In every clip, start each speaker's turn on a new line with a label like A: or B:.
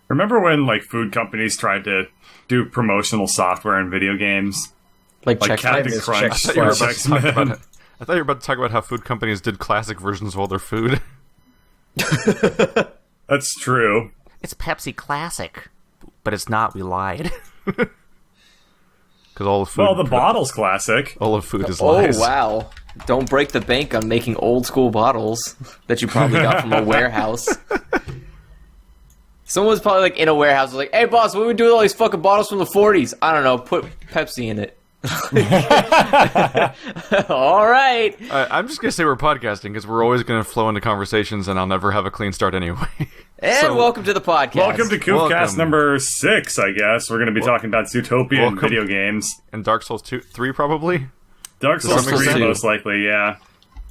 A: Remember when like food companies tried to do promotional software in video games?
B: Like
A: Captain Crunch.
C: I thought you were about to talk about how food companies did classic versions of all their food.
A: That's true.
C: It's Pepsi Classic. But it's not, we lied. Because all the food...
A: Well, the bottle's classic.
C: All the food is lies.
B: Oh, wow. Don't break the bank on making old school bottles that you probably got from a warehouse. Someone was probably like in a warehouse, like, "Hey boss, what do we do with all these fucking bottles from the 40s? I don't know, put Pepsi in it." All right.
C: I'm just going to say we're podcasting because we're always going to flow into conversations and I'll never have a clean start anyway.
B: And welcome to the podcast.
A: Welcome to Koofcast number 6, I guess. We're going to be talking about Zootopia and video games.
C: And Dark Souls 3, probably?
A: Dark Souls 3, most likely, yeah.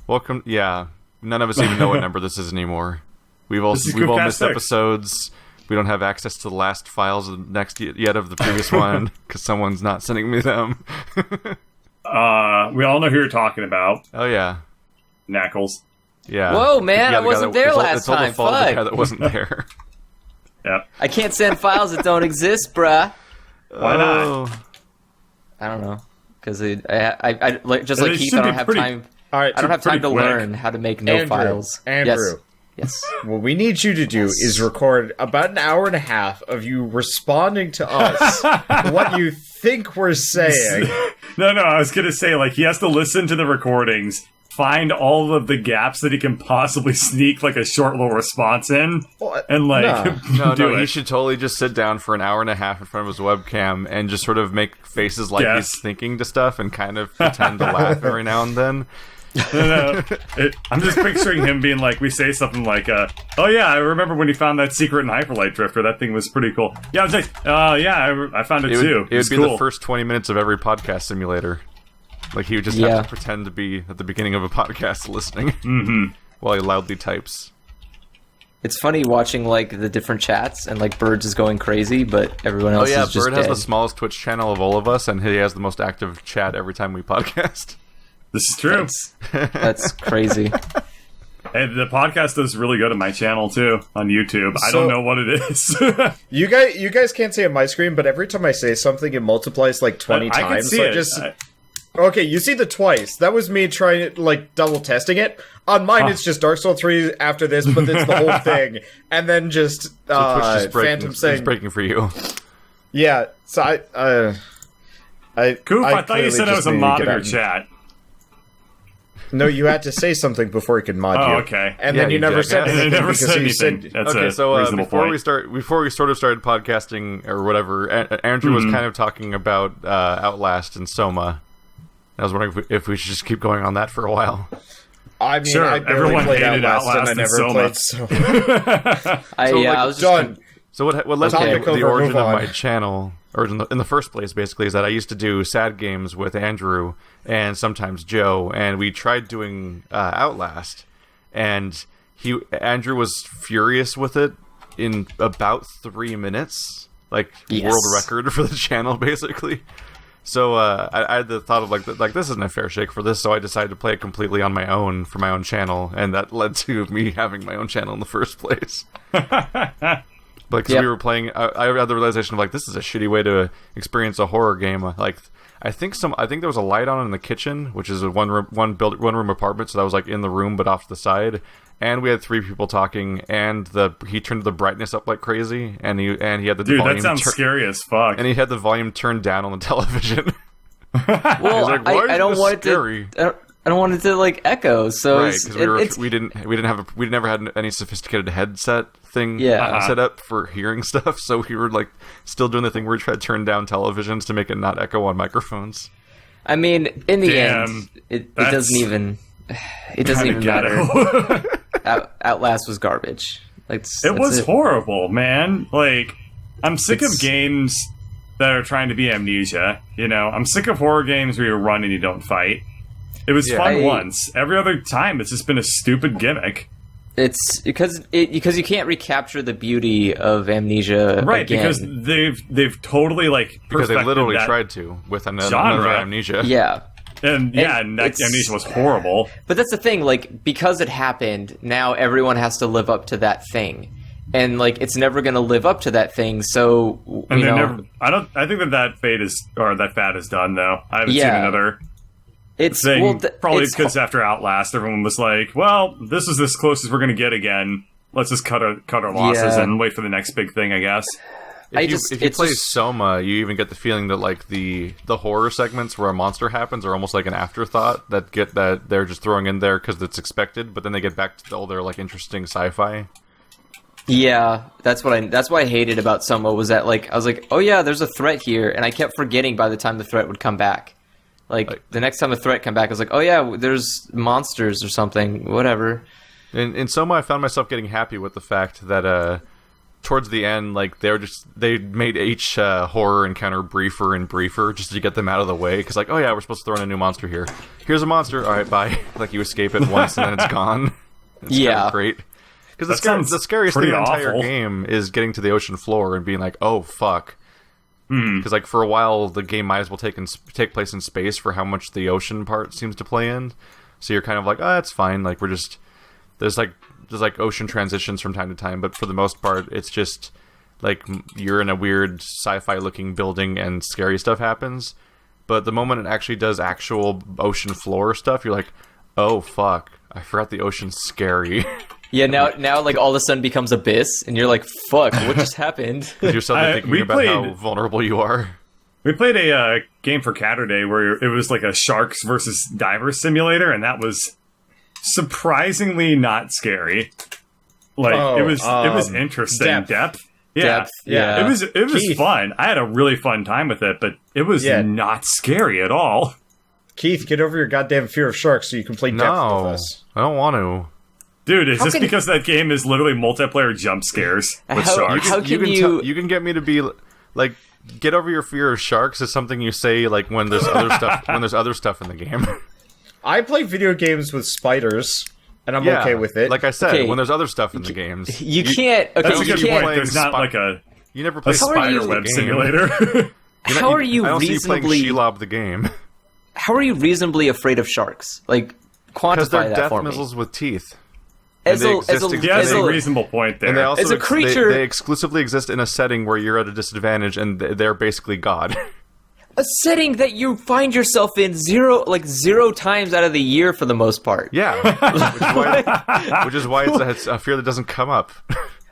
C: Welcome, yeah. None of us even know what number this is anymore. We've all missed 6 episodes. We don't have access to the last files of yet of the previous one because someone's not sending me them.
A: We all know who you're talking about.
C: Oh yeah,
A: Knackles.
C: Yeah.
B: Whoa, man! I wasn't there last time.
C: It's all the fault of the guy that wasn't there.
A: Yep.
B: I can't send files that don't exist, bruh.
A: Why not?
B: I don't know. Because I just like Keith, I don't have time.
D: All right,
B: I don't have time to
A: quick.
B: learn how to make no files.
D: Andrew.
B: Yes.
D: What we need you to do is record about an hour and a half of you responding to us what you think we're saying.
A: No, I was going to say, like, he has to listen to the recordings, find all of the gaps that he can possibly sneak, like, a short little response in, and, like,
C: No,
A: do
C: he
A: it.
C: should totally just sit down for an hour and a half in front of his webcam and just sort of make faces like he's thinking to stuff and kind of pretend to laugh every now and then.
A: No. I'm just picturing him being like, we say something like, "Oh yeah, I remember when he found that secret in Hyperlight Drifter. That thing was pretty cool." Yeah, I was like, yeah, I found it too.
C: It would be
A: cool.
C: the first 20 minutes of every podcast simulator. Like, he would just have to pretend to be at the beginning of a podcast listening while he loudly types.
B: It's funny watching, like, the different chats, and, like, Birds is going crazy, but everyone else is just
C: Bird
B: dead.
C: has the smallest Twitch channel of all of us, and he has the most active chat every time we podcast.
A: This is true.
B: That's crazy.
A: Hey, the podcast does really good on my channel too on YouTube. I don't know what it is.
D: You guys can't see on my screen, but every time I say something, it multiplies like 20 times.
A: I can see it.
D: Okay, you see the twice. That was me trying to, like, double testing it. On mine, it's just Dark Souls 3 after this, but it's the whole thing. And then just Phantom saying...
C: It's breaking for you.
D: Yeah, so
A: Coof, I thought you said I was a mod in your chat.
D: No, you had to say something before he could mod you.
A: Oh, okay.
D: And then you never said anything.
A: I never said anything. That's
C: okay, so before we
A: start,
C: sort of started podcasting or whatever, Andrew was kind of talking about Outlast and Soma. I was wondering if we should just keep going on that for a while.
D: I mean,
A: sure,
D: I barely
A: everyone
D: played
A: hated
D: Outlast and I never played Soma.
B: I was just...
C: So what led me to the origin of my channel, or in the first place, basically, is that I used to do sad games with Andrew and sometimes Joe, and we tried doing Outlast, and Andrew was furious with it in about 3 minutes, like world record for the channel, basically. So I had the thought of like this isn't a fair shake for this, so I decided to play it completely on my own for my own channel, and that led to me having my own channel in the first place. Like, we were playing, I had the realization of, like, this is a shitty way to experience a horror game. Like, I think there was a light on in the kitchen, which is a one room apartment, so that was, like, in the room but off to the side. And we had 3 people talking, and he turned the brightness up like crazy, and he had the volume.
A: That sounds scary as fuck.
C: And he had the volume turned down on the television.
B: Well,
C: like,
B: I don't want it to. I don't want it to, like, echo. So
C: right, because we never had any sophisticated headset thing set up for hearing stuff. So we were, like, still doing the thing where we tried to turn down televisions to make it not echo on microphones.
B: I mean, in the end, it doesn't even matter. Outlast was garbage. Like,
A: it was horrible, man. Like, I'm sick of games that are trying to be Amnesia. You know, I'm sick of horror games where you run and you don't fight. It was fun once. Every other time, it's just been a stupid gimmick.
B: It's because you can't recapture the beauty of Amnesia,
A: right?
B: Again.
A: Because they've totally
C: because they literally tried to with another Amnesia.
B: Yeah.
A: And Amnesia was horrible.
B: But that's the thing, like, because it happened, now everyone has to live up to that thing. and like it's never going to live up to that thing. So
A: I think that fad is done though. I haven't seen another.
B: It's
A: thing. Probably because after Outlast, everyone was like, "Well, this is as close as we're going to get again. Let's just cut our losses and wait for the next big thing." I guess.
C: If you play Soma, you even get the feeling that like the horror segments where a monster happens are almost like an afterthought that they're just throwing in there because it's expected, but then they get back to all their like interesting sci-fi.
B: Yeah, that's why I hated about Soma was that like I was like, oh yeah, there's a threat here, and I kept forgetting by the time the threat would come back. Like the next time a threat came back, I was like, oh yeah, there's monsters or something, whatever.
C: In Soma, I found myself getting happy with the fact that towards the end, like they made each horror encounter briefer and briefer just to get them out of the way. Because like, oh yeah, we're supposed to throw in a new monster here. Here's a monster. All right, bye. Like you escape it once and then it's gone. It's kind of great. Because the scariest thing in the entire game is getting to the ocean floor and being like, oh fuck. Because like for a while the game might as well take place in space for how much the ocean part seems to play in. So you're kind of like, oh, that's fine. Like we're just there's ocean transitions from time to time, but for the most part it's just like you're in a weird sci-fi looking building and scary stuff happens. But the moment it actually does actual ocean floor stuff, you're like, oh fuck, I forgot the ocean's scary.
B: Yeah, now like all of a sudden becomes Abyss, and you're like, fuck, what just happened?
C: You're suddenly thinking about how vulnerable you are.
A: We played a game for Catterday where it was like a sharks versus divers simulator, and that was surprisingly not scary. Like it was interesting. Depth. Yeah. It was fun. I had a really fun time with it, but it was not scary at all.
D: Keith, get over your goddamn fear of sharks so you can play Depth with us.
C: I don't want to.
A: Dude, is this because that game is literally multiplayer jump scares with sharks?
C: You can get me to be like, get over your fear of sharks is something you say like when there's other stuff when there's other stuff in the game.
D: I play video games with spiders, and I'm okay with it.
C: Like I said, when there's other stuff in the games,
B: you can't. Okay,
A: that's a good point. There's not like
C: you never play
A: spider web simulator.
B: How are you
C: I don't
B: reasonably
C: see you playing Shelob the game?
B: How are you reasonably afraid of sharks? Like quantify
C: they're
B: that
C: death
B: for me.
C: missiles with teeth.
B: As a
A: reasonable point there.
C: And they also
B: as a creature,
C: they exclusively exist in a setting where you're at a disadvantage, and they're basically God.
B: A setting that you find yourself in zero times out of the year for the most part.
C: Yeah, which is why it's a fear that doesn't come up.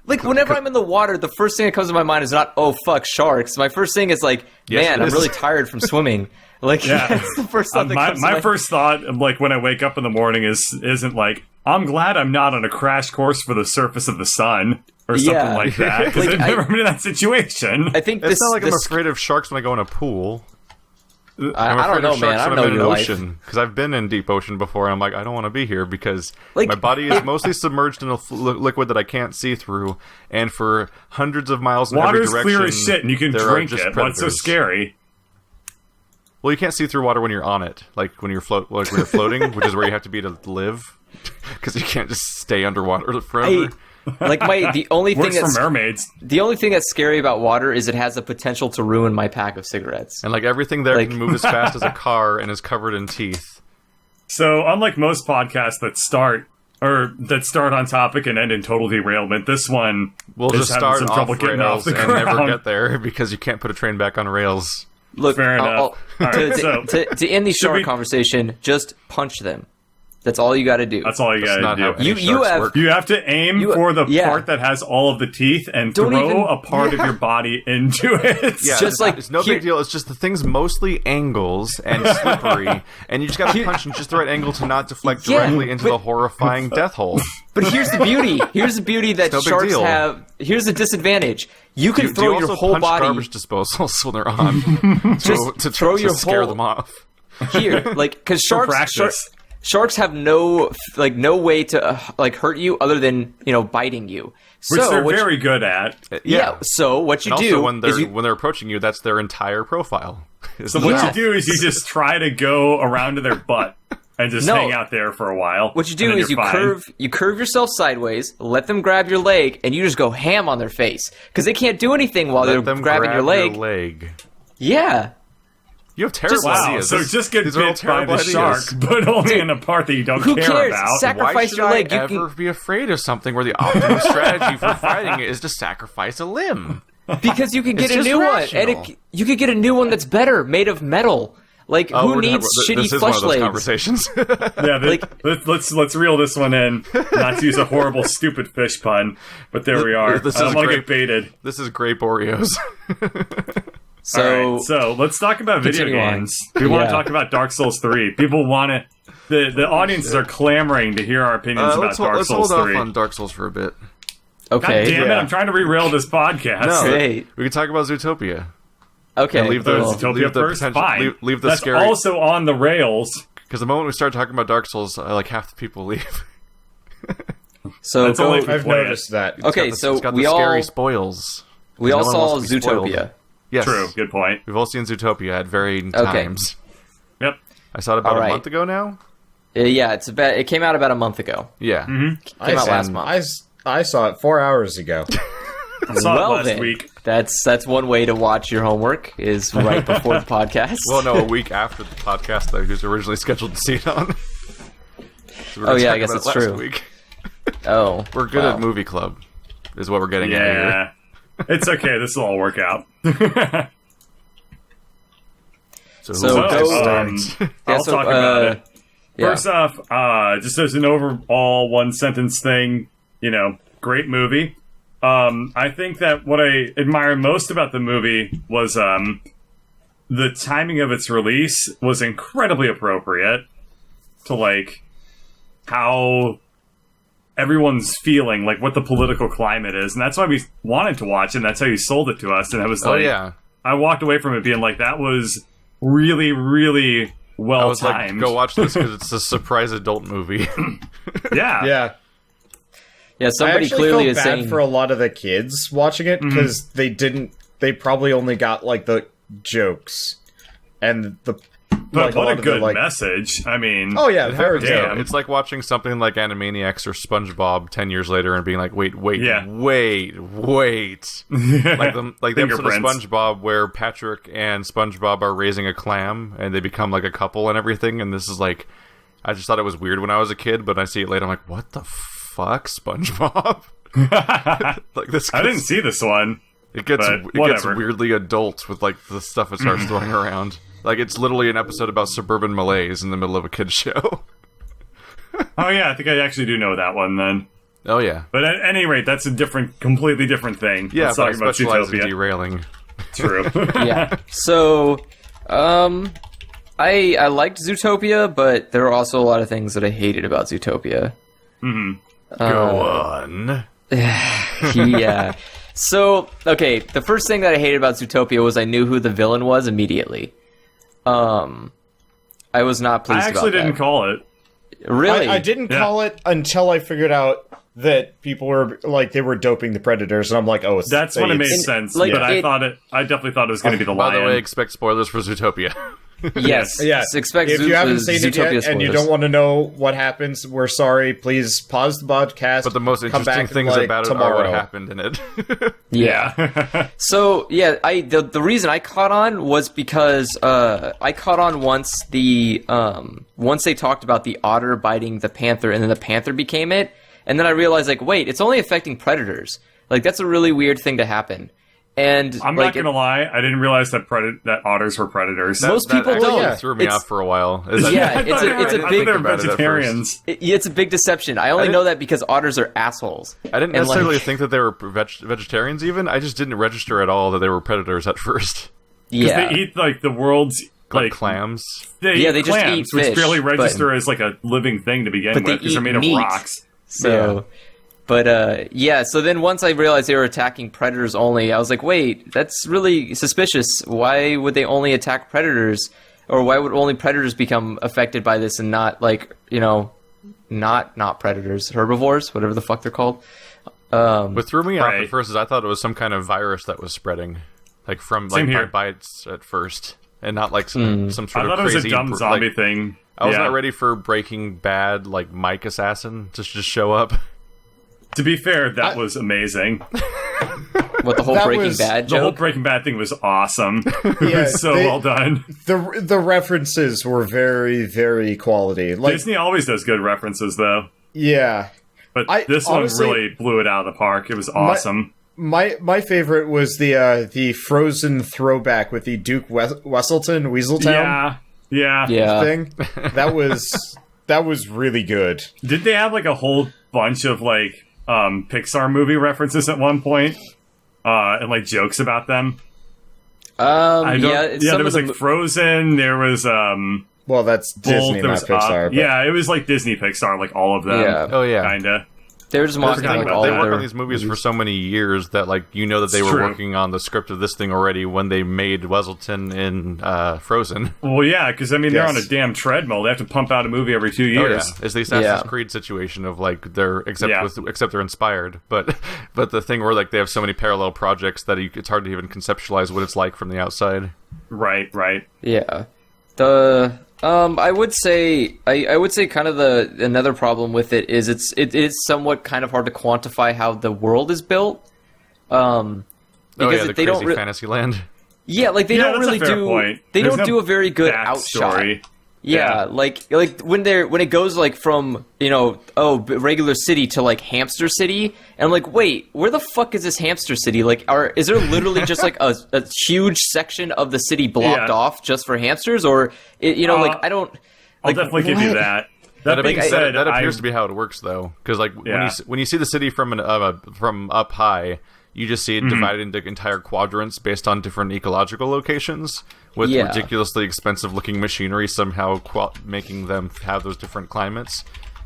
B: Like whenever I'm in the water, the first thing that comes to my mind is not "oh fuck sharks." My first thing is like, "Man, I'm really tired from swimming." Like that's the first thought that comes to
A: my first thought, like when I wake up in the morning, isn't like, I'm glad I'm not on a crash course for the surface of the sun or something like that, because I've never been in that situation.
B: I think
C: it's not like I'm afraid of sharks when I go in a pool.
B: I don't know, man. I don't know your life.
C: Because I've been in deep ocean before, and I'm like, I don't want to be here because my body is mostly submerged in a liquid that I can't see through, and for hundreds of miles in every direction,
A: water's clear as shit, and you can drink it. What's so scary?
C: Well, you can't see through water when you're on it, like when you're floating, which is where you have to be to live, because you can't just stay underwater forever.
B: The only thing
A: that's for mermaids.
B: The only thing that's scary about water is it has the potential to ruin my pack of cigarettes.
C: And like everything there can move as fast as a car and is covered in teeth.
A: So unlike most podcasts that start on topic and end in total derailment, this one
C: will just start some trouble getting off the ground and never get there because you can't put a train back on rails.
B: Look,
A: fair enough.
B: To end the shark conversation, just punch them. That's all you got to do.
A: That's all you got to do.
B: You
A: have to aim for the part that has all of the teeth and throw a part of your body into it.
C: Yeah, it's no big deal. It's just the thing's mostly angles and slippery, and you just got to punch in just the right angle to not deflect directly into the horrifying death hole.
B: But here's the beauty. Here's the beauty that sharks have. Here's the disadvantage. You can throw your whole body.
C: Garbage disposals when they're on. to scare them off.
B: Here, because sharks have no way to hurt you other than biting you,
A: which they're very good at.
B: Yeah. So what you do
C: when they're approaching you, that's their entire profile.
A: So what you do is you just try to go around to their butt and just hang out there for a while.
B: What you do is you curve yourself sideways, let them grab your leg, and you just go ham on their face because they can't do anything while they're grabbing your leg.
C: Your leg.
B: Yeah.
C: You have terrible
A: Wow,
C: ideas.
A: so just get
C: These are all
A: bit by the
C: terrible
A: shark,
C: ideas.
A: but only in a part that you don't
B: Who
A: care
B: cares?
A: about.
C: Why
B: Sacrifice
C: should
B: your
C: I
B: leg. You
C: ever
B: can,
C: be afraid of something where the optimal strategy for fighting it is to sacrifice a limb?
B: because you could get
C: It's
B: a
C: just
B: new
C: rational.
B: one, and you could get a new one that's better, made of metal. Like, who
C: We're
B: needs shitty
C: this is
B: flesh
C: one of those
B: legs?
C: conversations.
A: Yeah, let's reel this one in. Not to use a horrible, stupid fish pun, but there we are.
C: This
A: I don't
C: is
A: want to
C: great.
A: get baited.
C: This is grape Oreos.
B: So,
A: All right, so let's talk about video
B: Continue on.
A: games. We want
B: Yeah.
A: to talk about Dark Souls 3. People want to. The audiences are clamoring to hear our opinions about
C: let's
A: Dark Souls
C: hold
A: 3.
C: off on Dark Souls for a bit.
B: okay.
A: God damn it!
D: Yeah.
A: I'm trying to re-rail this podcast.
C: No,
B: Great.
C: we can talk about Zootopia.
B: Okay.
C: And leave the-
B: cool.
A: Zootopia
C: leave the
A: first,
C: potential-
A: fine.
C: leave the
A: That's
C: scary-
A: also on the rails.
C: Because the moment we start talking about Dark Souls, like half the people leave.
B: So
A: That's only if you
D: I've
A: play
D: noticed that.
B: Okay,
C: It's
B: so
C: got the
B: we
C: scary
B: all
C: spoils.
B: we
C: No
B: all
C: one
B: saw
C: wants to be spoiled.
B: Zootopia.
C: Yes,
A: True. Good point.
C: We've all seen Zootopia at varying times.
A: Yep.
C: I saw it about
B: All right.
C: a month ago now.
B: Yeah, it came out about a month ago.
C: Yeah.
B: Came out last month.
D: I saw it 4 hours ago.
A: I saw
B: Well
A: it last
B: then,
A: week.
B: that's one way to watch your homework is right before the podcast.
C: Well, no, a week after the podcast that he was originally scheduled to see it on. So we were
B: Oh, yeah, I
C: talking
B: guess
C: about
B: it's
C: it last
B: true.
C: Week.
B: Oh,
C: We're good
B: wow.
C: at movie club, is what we're getting at here.
A: Yeah. It's okay. This will all work out.
B: So
C: who
B: go-
C: wants to
A: um,
C: start?
B: Yeah,
A: I'll
B: so,
A: talk about it.
B: yeah.
A: First off, just as an overall one sentence thing, great movie. I think that what I admire most about the movie was the timing of its release was incredibly appropriate to like how everyone's feeling, like what the political climate is, and that's why we wanted to watch it, and that's how you sold it to us. And I was
C: Oh
A: like,
C: yeah,
A: I walked away from it being like, that was really, really
C: I
A: well
C: was like,
A: timed.
C: go watch this because it's a surprise adult movie.
A: Yeah.
D: Yeah.
B: Yeah,
D: I
B: somebody
D: actually
B: clearly
D: felt
B: is
D: bad
B: saying
D: for a lot of the kids watching it because they probably only got like the jokes and the.
A: But
D: like,
A: what
D: lot
A: a
D: of the,
A: good
D: like,
A: message. I mean,
D: Oh yeah, very
A: Damn.
D: good.
C: It's like watching something like Animaniacs or SpongeBob 10 years later and being like, wait,
A: Yeah.
C: wait. Like the episode of
A: Fingerprints.
C: SpongeBob where Patrick and SpongeBob are raising a clam and they become like a couple and everything. And this is like, I just thought it was weird when I was a kid, but I see it later. I'm like, what the fuck, SpongeBob? Like this.
A: I didn't see this one.
C: It gets
A: but whatever.
C: weirdly adult with like the stuff it starts throwing around. Like it's literally an episode about suburban malaise in the middle of a kid's show.
A: Oh yeah, I think I actually do know that one then.
C: Oh yeah,
A: But at any rate, that's a completely different thing.
C: yeah.
A: Let's
C: But I
A: talk about
C: specialize in
A: Zootopia.
C: derailing.
A: True.
B: yeah. So, I liked Zootopia, but there were also a lot of things that I hated about Zootopia.
C: Go on.
B: Yeah. So, okay, the first thing that I hated about Zootopia was I knew who the villain was immediately. I was not pleased
A: I actually
B: about
A: didn't
B: that.
A: call it.
B: Really?
D: I didn't
A: Yeah.
D: call it until I figured out that people were like they were doping the predators, and I'm like, oh,
A: That's when it made
D: it's-
A: sense.
B: like,
A: but I
B: it-
A: definitely thought it was going to be the
C: By
A: lion.
C: the way, expect spoilers for Zootopia.
B: Yes.
D: Yeah,
B: Expect
D: if you haven't seen it
B: Zootopia
D: yet and you
B: spoilers.
D: don't want to know what happens, we're sorry. Please pause the podcast.
C: But the most
D: come
C: interesting
D: back
C: things
D: like,
C: about it
D: tomorrow.
C: are what happened in it.
B: Yeah. So yeah, the reason I caught on was because I caught on once once they talked about the otter biting the panther, and then the panther became it, and then I realized like, wait, it's only affecting predators. Like that's a really weird thing to happen. And
A: I'm
B: like,
A: not going to lie, I didn't realize that otters were predators.
B: Most people
C: actually
B: don't.
D: yeah.
C: threw me
B: It's-
C: off for a while. Is that-
B: Yeah,
A: I
B: it's
A: thought
B: a-
A: they were-
B: it's a
A: I thought
B: big-
A: they were
C: about it at
A: vegetarians.
B: it's a big deception. I only
C: didn't-
B: know that because otters are assholes.
C: I didn't
B: And,
C: necessarily
B: like,
C: think that they were vegetarians. Even I just didn't register at all that they were predators at first.
B: Yeah.
A: They eat like the world's
C: Like clams.
A: They
B: Yeah,
A: eat
B: they just
A: clams,
B: eat
A: which
B: fish,
A: barely
B: but-
A: register as like a living thing to begin
B: But
A: with
B: they
A: because they're
B: eat
A: made of
B: meat.
A: rocks.
B: So, but yeah. So then once I realized they were attacking predators only, I was like, wait, that's really suspicious. Why would they only attack predators, or why would only predators become affected by this and not like not predators, herbivores, whatever the fuck they're called?
C: What threw me off
A: Right.
C: at first is I thought it was some kind of virus that was spreading, like from
A: Same
C: like
A: here.
C: bites at first, and not like some
A: I
C: sort
A: thought
C: of
A: it was
C: crazy
A: a dumb zombie
C: like,
A: thing.
C: I was
A: Yeah.
C: not ready for Breaking Bad like Mike Assassin to just show up.
A: To be fair, that was amazing.
B: What, the whole Breaking Bad joke?
A: The whole Breaking Bad thing was awesome. It was so well done.
D: The references were very, very quality. Like,
A: Disney always does good references, though.
D: Yeah.
A: But this honestly, one really blew it out of the park. It was awesome.
D: My favorite was the Frozen throwback with the Duke Weaseltown thing. That was really good.
A: Did they have like a whole bunch of like Pixar movie references at one point? And like jokes about them? There was like Frozen, there was
D: well, that's Disney, not Pixar.
A: Yeah, it was like Disney Pixar, like all of them.
C: Yeah. Oh yeah.
A: Kinda.
B: They're just mocking like all
C: they work on these movies for so many years that like that they were working on the script of this thing already when they made Weaselton in Frozen.
A: Well, yeah, because I mean they're on a damn treadmill. They have to pump out a movie every 2 years.
C: Oh, yeah. It's the Assassin's Creed situation of like except they're inspired, but the thing where like they have so many parallel projects that it's hard to even conceptualize what it's like from the outside.
A: Right.
B: Yeah. I would say kind of another problem with it is it is somewhat kind of hard to quantify how the world is built. Because
C: the crazy fantasy land.
B: Yeah, like they don't really do. They don't do a very good outshot. Yeah, like when it goes like from regular city to like hamster city, and I'm like, wait, where the fuck is this hamster city? Like, is there literally just like a huge section of the city blocked off just for hamsters, or like I don't.
A: I'll definitely give you that.
C: That being said, that appears to be how it works though, because like when you see the city from up high, you just see it divided into entire quadrants based on different ecological locations with ridiculously expensive-looking machinery somehow making them have those different climates.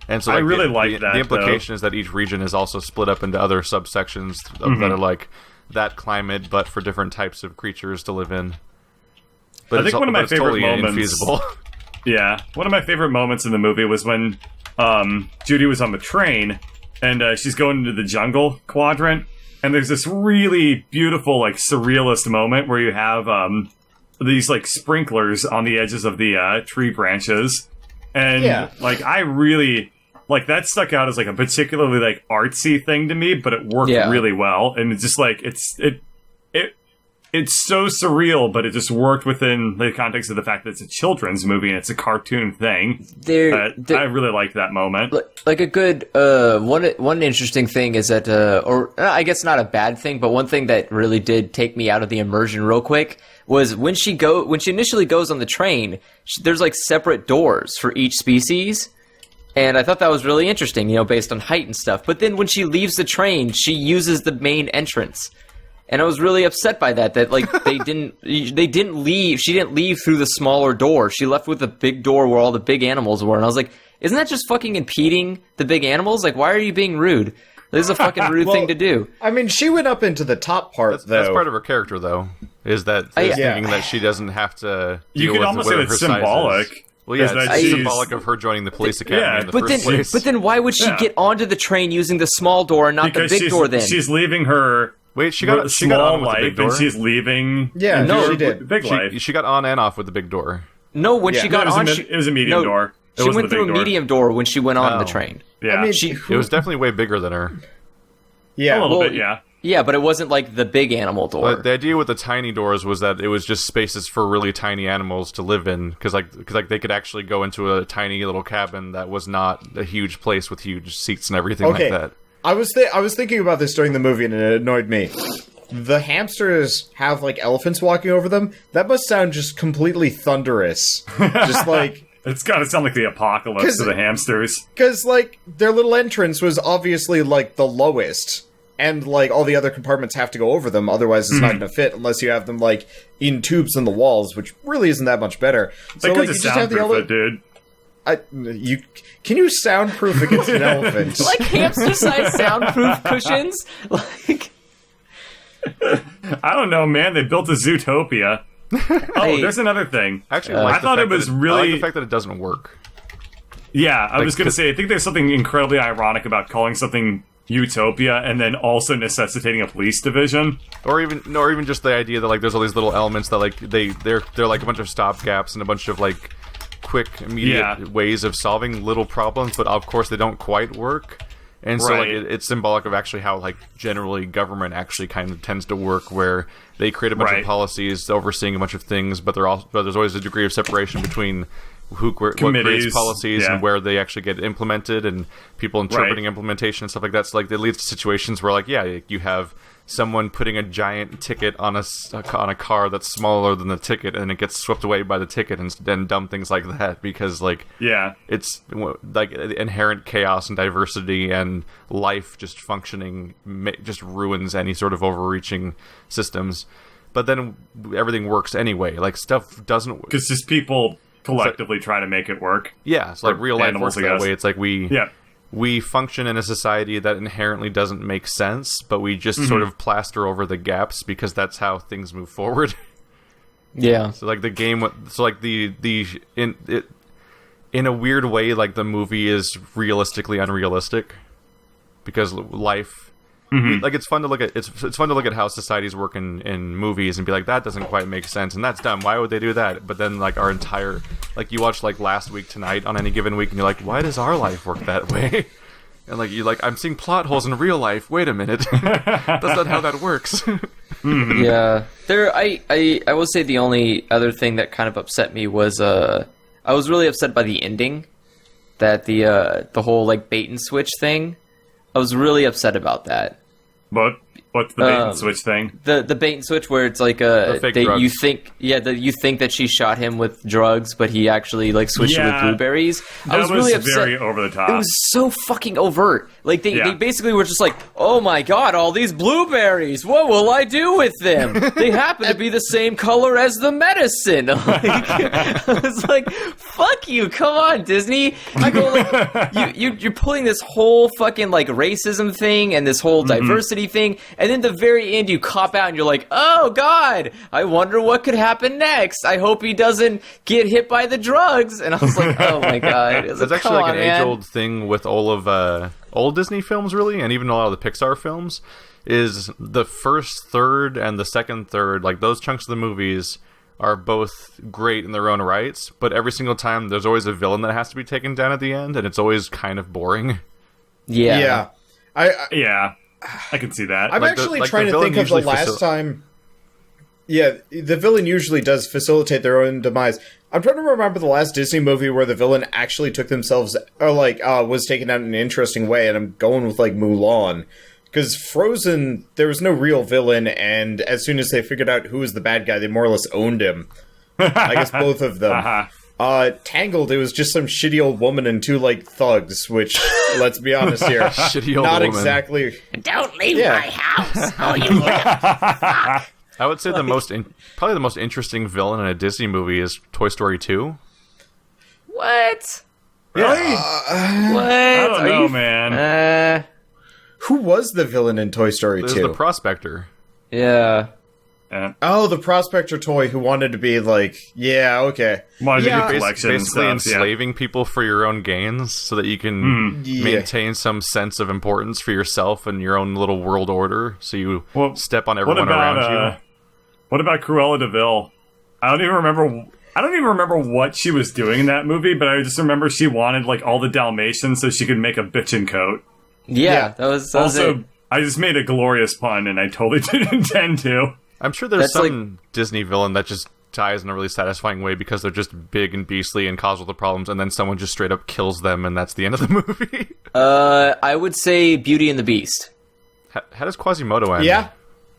C: And so, like,
A: I really like that.
C: The implication is that each region is also split up into other subsections that are like that climate, but for different types of creatures to live in. But
A: I think one of my favorite moments.
C: Infeasible.
A: Yeah, one of my favorite moments in the movie was when Judy was on the train and she's going into the jungle quadrant. And there's this really beautiful, like, surrealist moment where you have these, like, sprinklers on the edges of the tree branches. And, like, I really... Like, that stuck out as, like, a particularly, like, artsy thing to me, but it worked really well. And it's just, like, it's so surreal, but it just worked within the context of the fact that it's a children's movie and it's a cartoon thing. I really liked that moment.
B: Like a good one interesting thing is that, or I guess not a bad thing, but one thing that really did take me out of the immersion real quick was when she initially goes on the train. There's like separate doors for each species. And I thought that was really interesting, based on height and stuff. But then when she leaves the train, she uses the main entrance. And I was really upset by that like she didn't leave through the smaller door. She left with the big door where all the big animals were. And I was like, isn't that just fucking impeding the big animals? Like, why are you being rude? This is a fucking rude thing to do.
D: I mean, she went up into the top part, though.
C: That's part of her character, though, is that thinking that she doesn't have to deal with
A: almost say it's symbolic.
C: Well, yeah, it's symbolic of her joining the police academy in the first place.
B: But then why would she get onto the train using the small door and not the big door then?
A: She's leaving her...
C: Wait, she got on with the big door?
A: And she's leaving...
D: Yeah, no, she did.
A: Big life.
C: She got on and off with the big door.
B: No, when she got on...
A: It was a medium door.
B: She went through a medium door when she went on the train.
A: Yeah.
D: I mean,
C: it was definitely way bigger than her.
D: Yeah.
A: A little bit, yeah.
B: Yeah, but it wasn't like the big animal door.
C: But the idea with the tiny doors was that it was just spaces for really tiny animals to live in, because they could actually go into a tiny little cabin that was not a huge place with huge seats and everything like that.
D: I was thinking about this during the movie and it annoyed me. The hamsters have like elephants walking over them. That must sound just completely thunderous. Just like
A: it's gotta sound like the apocalypse to the hamsters.
D: Because like their little entrance was obviously like the lowest. And, like, all the other compartments have to go over them, otherwise it's not going to fit unless you have them, like, in tubes in the walls, which really isn't that much better. So, like, you just have the
A: dude.
D: Can you soundproof against an elephant?
B: Like hamster-sized soundproof cushions? Like...
A: I don't know, man. They built a Zootopia. There's another thing.
C: Actually,
A: I thought it was really...
C: I like the fact that it doesn't work.
A: Yeah, I was going to say, I think there's something incredibly ironic about calling something... Utopia, and then also necessitating a police division,
C: or even just the idea that like there's all these little elements that like they're like a bunch of stopgaps and a bunch of like quick immediate ways of solving little problems, but of course they don't quite work. And so like it's symbolic of actually how like generally government actually kind of tends to work, where they create a bunch of policies overseeing a bunch of things, but there's always a degree of separation between what creates policies and where they actually get implemented, and people interpreting implementation and stuff like that. So like it leads to situations where like you have someone putting a giant ticket on a car that's smaller than the ticket, and it gets swept away by the ticket, and then dumb things like that, because like it's like inherent chaos and diversity and life just functioning just ruins any sort of overreaching systems. But then everything works anyway. Like stuff doesn't,
A: because just people collectively try to make it work.
C: Yeah, it's like real life works that way. It's like we function in a society that inherently doesn't make sense, but we just sort of plaster over the gaps because that's how things move forward.
B: Yeah.
C: So like the game, so like in a weird way, like the movie is realistically unrealistic because life. Like it's fun to look at. It's fun to look at how societies work in movies and be like, that doesn't quite make sense and that's dumb. Why would they do that? But then like our entire, like you watch like Last Week Tonight on any given week and you're like, why does our life work that way? And like you're like, I'm seeing plot holes in real life. Wait a minute, that's not how that works.
B: Yeah, I will say the only other thing that kind of upset me was I was really upset by the ending, that the whole like bait and switch thing. I was really upset about that.
A: But what's the bait and switch thing?
B: The bait and switch where it's like you think that she shot him with drugs, but he actually like switched it with blueberries.
A: I was really upset. Very over the top.
B: It was so fucking overt. Like they basically were just like, oh my god, all these blueberries. What will I do with them? They happen to be the same color as the medicine. Like, I was like, fuck you, come on, Disney. I go like, you're pulling this whole fucking like racism thing and this whole diversity thing, and then the very end you cop out and you're like, oh god, I wonder what could happen next. I hope he doesn't get hit by the drugs. And I was like, oh my god.
C: It's actually like an age-old thing with all of old Disney films, really, and even a lot of the Pixar films, is the first third and the second third, like those chunks of the movies are both great in their own rights, but every single time there's always a villain that has to be taken down at the end, and it's always kind of boring.
B: Yeah.
A: I can see that.
D: I'm actually trying to think of the last time. Yeah, the villain usually does facilitate their own demise. I'm trying to remember the last Disney movie where the villain actually took themselves, or like, was taken out in an interesting way, and I'm going with like Mulan. Because Frozen, there was no real villain, and as soon as they figured out who was the bad guy, they more or less owned him. I guess both of them. Tangled, it was just some shitty old woman and two, like, thugs, which, let's be honest here,
C: shitty old
D: not
C: woman.
D: Exactly...
E: Don't leave my house! Oh, you little fuck!
C: I would say probably the most interesting villain in a Disney movie is Toy Story 2.
B: What?
A: Really?
B: What?
A: I don't know, man.
D: Who was the villain in Toy Story 2?
C: There's the Prospector.
B: Yeah.
D: Oh, the Prospector toy who wanted to be like, yeah, okay.
C: Basically enslaving people for your own gains so that you can maintain some sense of importance for yourself and your own little world order, so you step on everyone around you.
A: What about Cruella de Vil? I don't even remember what she was doing in that movie, but I just remember she wanted like all the Dalmatians so she could make a bitchin' coat.
B: Yeah, that was
A: also
B: it.
A: I just made a glorious pun and I totally didn't intend to.
C: I'm sure there's some Disney villain that just dies in a really satisfying way because they're just big and beastly and cause all the problems, and then someone just straight up kills them, and that's the end of the movie.
B: I would say Beauty and the Beast.
C: How does Quasimodo end?
D: Yeah.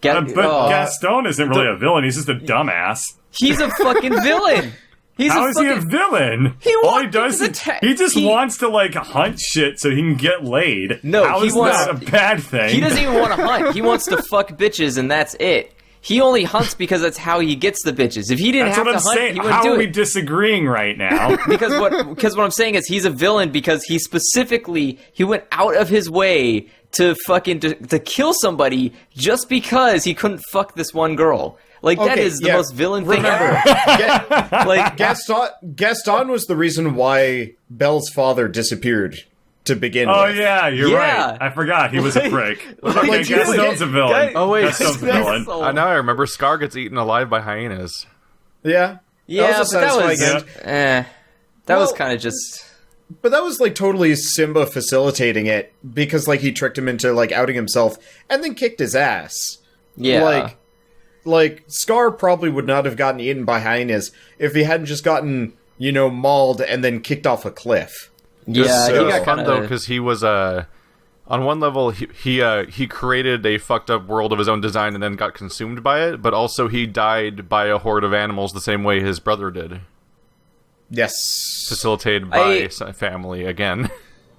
A: But Gaston isn't really a villain, he's just a dumbass.
B: He's a fucking villain!
A: How is he a villain? All he does is he just wants to like hunt shit so he can get laid.
B: No,
A: how is that a bad thing?
B: He doesn't even want to hunt. He wants to fuck bitches, and that's it. He only hunts because that's how he gets the bitches. If he didn't have to hunt, he wouldn't do it.
A: How are we disagreeing right now?
B: Because what I'm saying is he's a villain because he went out of his way to fucking to kill somebody just because he couldn't fuck this one girl. Like, that is the most villain thing ever.
D: Like, Gaston was the reason why Belle's father disisappeared to begin with.
A: Oh, yeah, you're right. I forgot he was a prick. Gaston's a villain. Gaston's a villain.
C: Now I remember Scar gets eaten alive by hyenas.
D: Yeah.
B: Yeah, that was kind of just...
D: But that was, like, totally Simba facilitating it, because, like, he tricked him into, like, outing himself, and then kicked his ass.
B: Yeah.
D: Like, Scar probably would not have gotten eaten by hyenas if he hadn't just gotten, mauled and then kicked off a cliff.
B: Yeah,
C: it
B: he
C: was
B: got
C: fun,
B: kinda...
C: though, because he was, on one level, he created a fucked up world of his own design and then got consumed by it, but also he died by a horde of animals the same way his brother did.
D: Yes.
C: Facilitated by family again.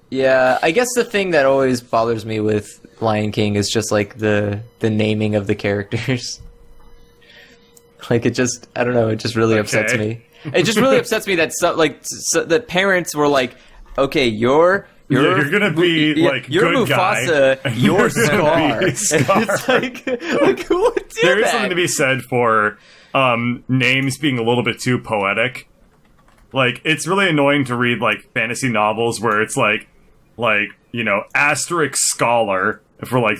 B: Yeah, I guess the thing that always bothers me with Lion King is just, like, the naming of the characters. Like, it just, I don't know, it just really upsets me. It just really upsets me that, that parents were like, okay, you're
A: gonna be like
B: you're
A: good
B: Mufasa,
A: guy.
B: you're Scar.
A: Scar.
B: It's like who would do
A: There is
B: that?
A: something to be said for names being a little bit too poetic. Like, it's really annoying to read, like, fantasy novels where it's like asterisk scholar for like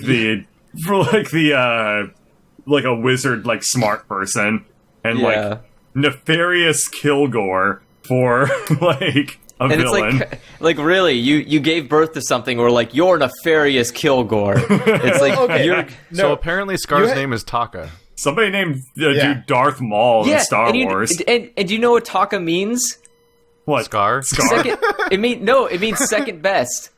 A: a wizard, like, smart person, and like nefarious Kilgore for like a
B: and
A: villain.
B: It's like really, you gave birth to something, or like you're nefarious Kilgore. It's like you're
C: So apparently Scar's name is Taka.
A: Somebody named dude Darth Maul in Star Wars.
B: And do you know what Taka means?
A: What?
C: Scar?
B: Second, it means second best.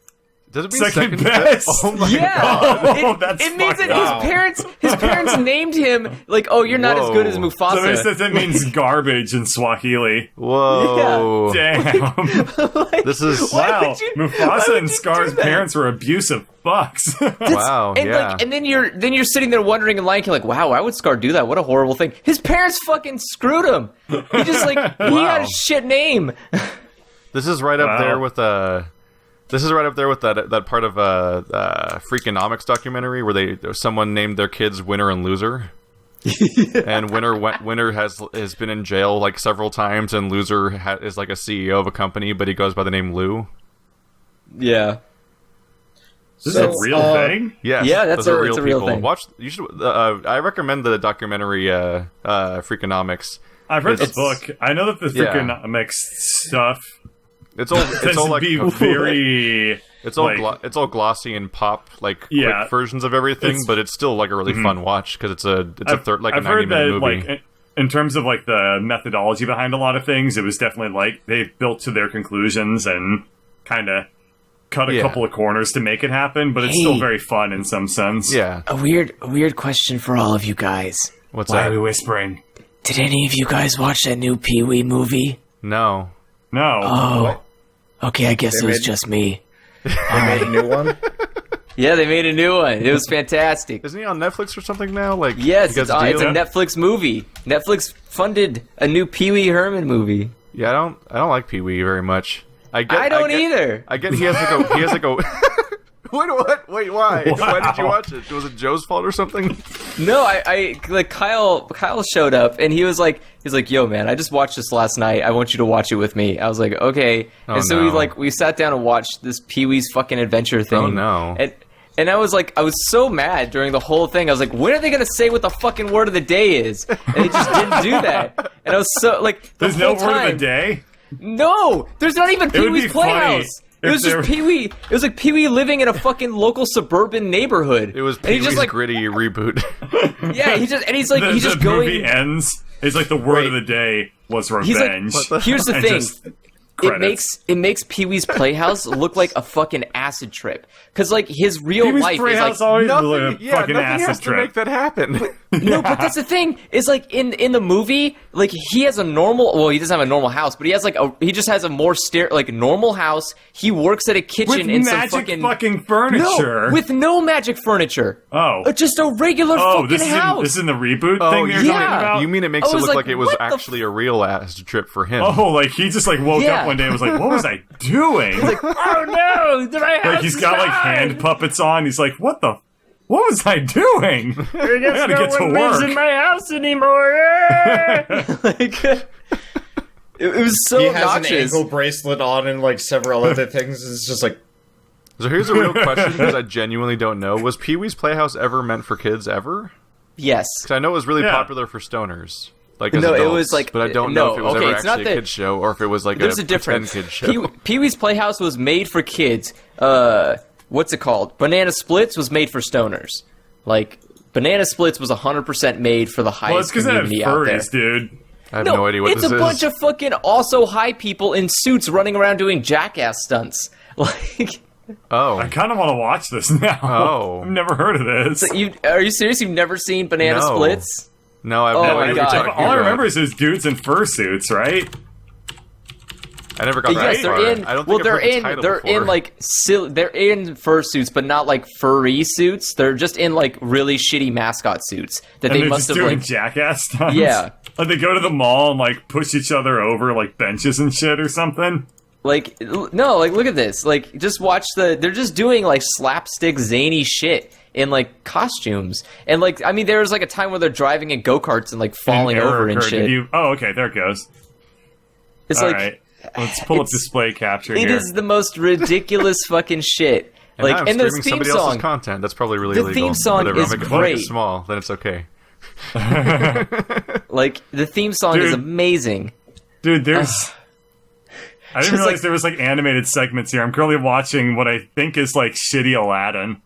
C: Does it mean
A: Second best?
C: Oh my
B: Yeah,
A: God. That's
B: it means that
A: fucked
B: his parents named him like, oh, you're not as good as
C: Whoa.
B: Mufasa.
A: So it says it means garbage in Swahili.
C: Whoa.
A: Damn.
B: Like,
C: This is...
B: why
A: Wow.
B: would you- why
A: Mufasa
B: would
A: and
B: you
A: Scar's
B: do that?
A: parents were abusive fucks.
C: Wow,
B: And
C: yeah.
B: like, and then you're sitting there wondering in Lion King, like, wow, why would Scar do that? What a horrible thing. His parents fucking screwed him. He just he had a shit name.
C: This is right up
A: Wow.
C: there with that part of Freakonomics documentary where someone named their kids Winner and Loser. And Winner has been in jail like several times, and Loser is like a CEO of a company, but he goes by the name Lou.
B: Yeah.
A: This is a real thing?
C: Yes,
B: Yeah,
C: those are
B: it's a real
C: people.
B: thing.
C: You should. I recommend the documentary Freakonomics.
A: I've read the
C: It's-
A: book. I know that the Freakonomics stuff
C: It's all
A: tends to
C: like
A: be very...
C: It's all
A: like-
C: it's all glossy and pop, like
A: Yeah.
C: quick versions of everything, but it's still like a really fun watch because it's a 90-minute movie.
A: Like, in terms of like the methodology behind a lot of things, it was definitely like they've built to their conclusions and kind of cut a couple of corners to make it happen, but it's still very fun in some sense.
C: Yeah.
B: A weird question for all of you guys.
C: What's
A: Why
C: that?
A: are we whispering?
B: Did any of you guys watch that new Pee-wee movie?
C: No.
A: No.
B: Oh. Okay, I guess
D: They
B: it was
D: made-
B: just me.
D: They made a new one.
B: Yeah, they made a new one. It was fantastic.
C: Isn't he on Netflix or something now? Like,
B: Yes,
C: you
B: it's
C: guys
B: a
C: deal?
B: Netflix movie. Netflix funded a new Pee Wee Herman movie.
C: Yeah, I don't like Pee Wee very much.
B: I don't either.
C: I get he has like a What? Wait, why?
A: Wow.
C: Why did you watch it? Was it Joe's fault or something?
B: No, I like Kyle showed up and he's like, yo man, I just watched this last night. I want you to watch it with me. I was like, okay.
C: Oh,
B: and so
C: no.
B: we sat down and watched this Pee Wee's fucking adventure thing.
C: Oh, no.
B: And I was so mad during the whole thing. I was like, when are they gonna say what the fucking word of the day is? And they just didn't do that. And I was so like,
A: There's no word of the day?
B: No, there's not even Pee
A: would be
B: Wee's
A: funny
B: Playhouse. It
A: if
B: was
A: there
B: just Pee Wee. It was like Pee Wee living in a fucking local suburban neighborhood.
C: It was
B: And he's
C: Pee
B: just
C: Wee's Gritty reboot.
B: Yeah, he's just
A: the
B: going.
A: movie ends. It's like the word
D: Wait.
A: of the day was
B: He's like,
A: revenge.
B: here's the
A: And
B: thing.
A: just credits.
B: It makes Pee Wee's Playhouse look like a fucking acid trip. Because like his real
A: Pee-wee's
B: life is
A: Playhouse
B: like
A: always
C: nothing,
A: was a fucking
C: nothing
A: acid
C: has to
A: trip.
C: make that happen.
B: no, but that's the thing. Is like in the movie, like he has a normal. Well, he doesn't have a normal house, but he just has a more normal house. He works at a kitchen
A: With
B: in some
A: magic
B: fucking
A: furniture.
B: No, with no magic furniture.
A: Oh.
B: Just a regular fucking
A: this
B: house.
A: is in the reboot
C: Oh,
A: thing you're
B: yeah.
A: talking about?
C: You mean it makes
B: I
C: it
B: was
C: look
B: like,
C: like it was
B: what the
C: actually a real acid trip for him?
A: Oh, like he just like woke
B: Yeah.
A: up one day and was like, what was I doing?
B: Oh no! Did I have
A: Like he's got like hand puppets on. He's like, what was I doing? I gotta get to work.
B: my house anymore. Like, it was so
D: He has an
B: obnoxious.
D: ankle bracelet on and like several other things. It's just like,
C: So here's a real question because I genuinely don't know. Was Pee Wee's Playhouse ever meant for kids ever?
B: Yes.
C: Because I know it was really
A: Yeah.
C: popular for stoners. like as
B: No,
C: adults,
B: it was like
C: but I don't know if it was
B: okay,
C: ever
B: it's not
C: actually a
B: that-
C: kid's show or if it was like
B: There's
C: a
B: a difference.
C: pretend kid show.
B: Pee-wee's Playhouse was made for kids. What's it called? Banana Splits was made for stoners. Like, Banana Splits was 100% made for the
A: Well,
B: highest
A: it's because they had
B: community out there.
A: furries, dude.
C: I have no idea what
B: it's
C: this
B: a
C: is.
B: bunch of fucking also high people in suits running around doing jackass stunts. Like,
C: Oh,
A: I kind of want to watch this now.
C: Oh.
A: I've never heard of this.
B: are you serious? You've never seen Banana
C: No.
B: Splits?
C: no, I've
B: Oh
C: never
B: my
C: even
B: God.
C: talked
A: All I
C: about
A: remember
C: it.
A: is those dudes in fursuits, right?
C: I never got that
B: Yes, they're
C: far.
B: in.
C: I don't
B: Well,
C: think I've
B: they're
C: heard the
B: in.
C: title
B: They're
C: before.
B: in like they're in fursuits, but not like furry suits. They're just in like really shitty mascot suits that
A: And
B: they
A: they're
B: must
A: just
B: have
A: doing
B: like.
A: jackass stunts.
B: Yeah.
A: Like they go to the mall and like push each other over like benches and shit or something.
B: Like, no, like, look at this. Like, just watch they're just doing, like, slapstick, zany shit in, like, costumes. And, like, I mean, there was, like, a time where they're driving in go-karts and, like, falling
A: An error
B: over and
A: occurred.
B: shit.
A: Oh, okay, there it goes.
B: It's
A: All
B: like,
A: right. Let's pull up
B: it's-
A: display capture
B: it
A: here.
B: is the most ridiculous fucking shit.
C: And now I'm
B: and there's
C: streaming
B: theme
C: somebody else's
B: song.
C: content. That's probably really
B: The
C: illegal.
B: theme song
C: Whatever.
B: is
C: I'll make
B: great.
C: it small, then it's okay.
B: Like, the theme song is
A: Dude.
B: amazing.
A: Dude, there's... I didn't
B: Just
A: realize
B: like-
A: there was, like, animated segments here. I'm currently watching what I think is, like, shitty Aladdin.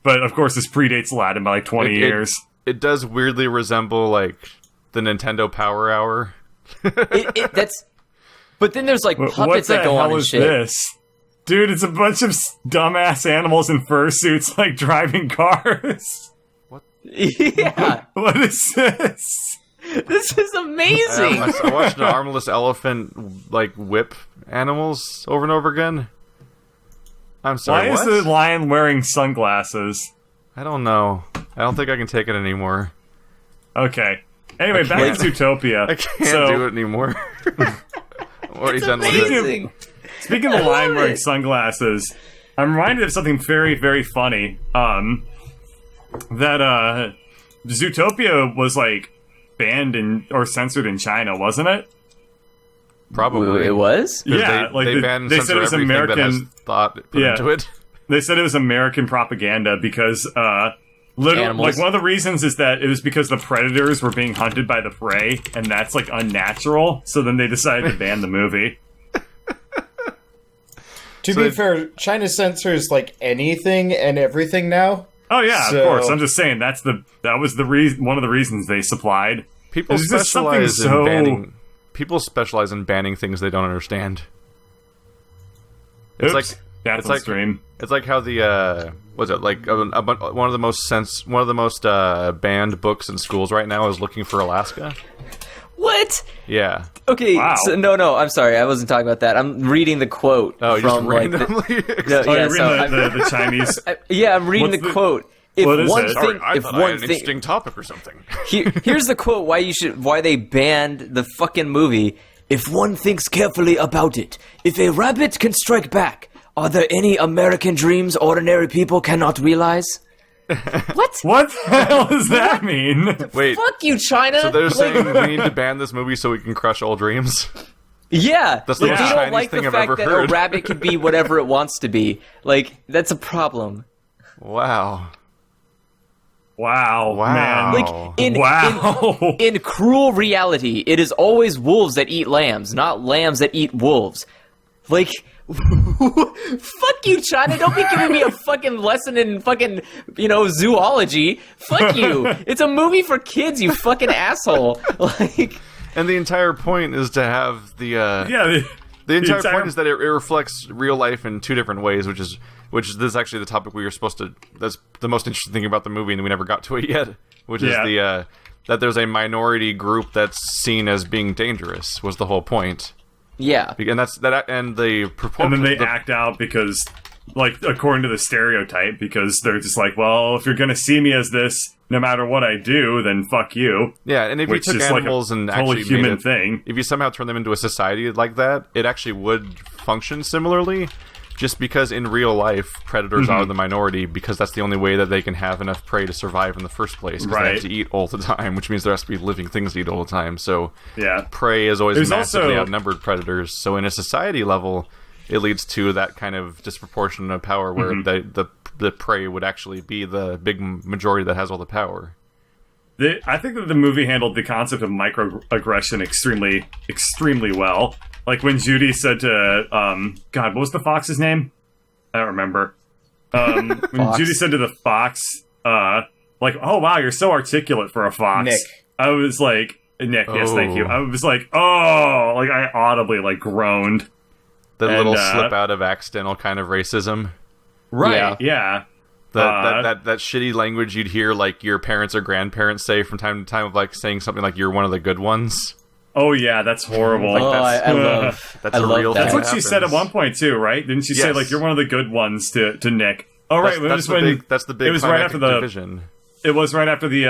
A: But, of course, this predates Aladdin by, like, 20 years.
C: It does weirdly resemble like the Nintendo Power Hour.
B: That's... But then there's, like,
A: What
B: puppets
A: the
B: that go on
A: hell
B: and
A: is
B: shit.
A: this? Dude, it's a bunch of dumbass animals in fursuits, like, driving cars.
B: Yeah.
A: What is this?
B: This is amazing.
C: I watched an armless elephant like whip animals over and over again. I'm sorry.
A: Why
C: what?
A: is the lion wearing sunglasses?
C: I don't know. I don't think I can take it anymore.
A: Okay. Anyway, back to Zootopia.
C: I can't do it anymore. I'm already done with it.
B: Amazing.
A: Speaking of the lion wearing sunglasses, I'm reminded of something very, very funny. That Zootopia was like banned or censored in China, wasn't it?
C: Probably.
B: It was?
C: 'Cause
A: Yeah,
C: they ban and
A: they
C: censor
A: said it was
C: everything that has
A: American.
C: thought put
A: Yeah.
C: into it.
A: They said it was American propaganda because literally,
B: Animals.
A: like one of the reasons is that it was because the predators were being hunted by the prey, and that's like unnatural. So then they decided to ban the movie.
D: To be fair, China censors like anything and everything now.
A: Oh yeah,
D: So-
A: of course. I'm just saying that was the reason. One of the reasons they supplied.
C: People
A: It's just something
C: specialize in
A: so-
C: banning. People specialize in banning things they don't understand. It's
A: Oops,
C: like
A: that's
C: it's
A: on
C: like
A: stream.
C: It's like how the was it like one of the most banned books in schools right now is Looking for Alaska.
B: What?
C: Yeah.
B: Okay,
A: Wow.
B: so, no, I'm sorry, I wasn't talking about that. I'm reading the quote
C: Oh, you just
B: from like
C: randomly.
B: No,
A: Oh,
B: yeah,
A: you're
B: so
A: reading the Chinese.
B: I'm reading
A: What's
B: the
A: the-
B: quote. If
A: what is
B: one
A: it?
B: thing,
C: Sorry, I
B: if
C: thought I had
B: one
C: an
B: thing,
C: interesting topic or something.
B: here's the quote why they banned the fucking movie. If one thinks carefully about it, if a rabbit can strike back, are there any American dreams ordinary people cannot realize? What?
A: What the hell does that mean?
C: Wait,
B: Fuck you, China!
C: so they're
B: Like,
C: saying we need to ban this movie so we can crush all dreams?
B: yeah,
C: That's
B: like,
C: the
B: they
C: most
B: don't
C: Chinese
B: like
C: thing
B: the
C: I've
B: fact
C: ever
B: that
C: heard.
B: a rabbit can be whatever it wants to be. Like, that's a problem.
C: Wow.
A: Wow,
C: Wow.
A: man.
B: Like in
A: Wow.
B: in cruel reality, it is always wolves that eat lambs, not lambs that eat wolves. Like, fuck you, China! Don't be giving me a fucking lesson in fucking zoology. Fuck you! It's a movie for kids, you fucking asshole. Like,
C: And the entire point is to have the
A: yeah.
C: The entire point is that it reflects real life in two different ways, which is this is actually the topic we were supposed to. That's the most interesting thing about the movie, and we never got to it yet. Which is that there's a minority group that's seen as being dangerous. Was the whole point,
B: yeah,
C: and that's that, and the
A: And then they act out because, like, according to the stereotype, because they're just like, well, if you're gonna see me as this, no matter what I do, then fuck you.
C: Yeah, and if you
A: Which
C: took
A: is like a
C: animals and
A: totally
C: actually
A: human
C: made it,
A: thing.
C: if you somehow turn them into a society like that, it actually would function similarly. Just because in real life, predators are the minority, because that's the only way that they can have enough prey to survive in the first place. 'Cause they
A: Right.
C: have to eat all the time, which means there has to be living things to eat all the time. So
A: Yeah.
C: prey is always
A: There's
C: massively
A: also-
C: outnumbered predators. So in a society level, it leads to that kind of disproportion of power where the prey would actually be the big majority that has all the power.
A: I think that the movie handled the concept of microaggression extremely well. Like when Judy said to, God, what was the fox's name? I don't remember. When Judy said to the fox, like, oh wow, you're so articulate for a fox.
D: Nick.
A: I was like, Nick, yes, thank you. I was like, oh, like I audibly like groaned.
C: The little slip out of accidental kind of racism.
A: Right, yeah.
C: That shitty language you'd hear like your parents or grandparents say from time to time of like saying something like you're one of the good ones.
A: Oh yeah, that's horrible.
B: Like, I love
C: that's a real thing.
A: That's what she said at one point too, right? Didn't she say like you're one of the good ones to Nick? Oh right,
C: that's the big.
A: It was right after the
C: division.
A: It was right after the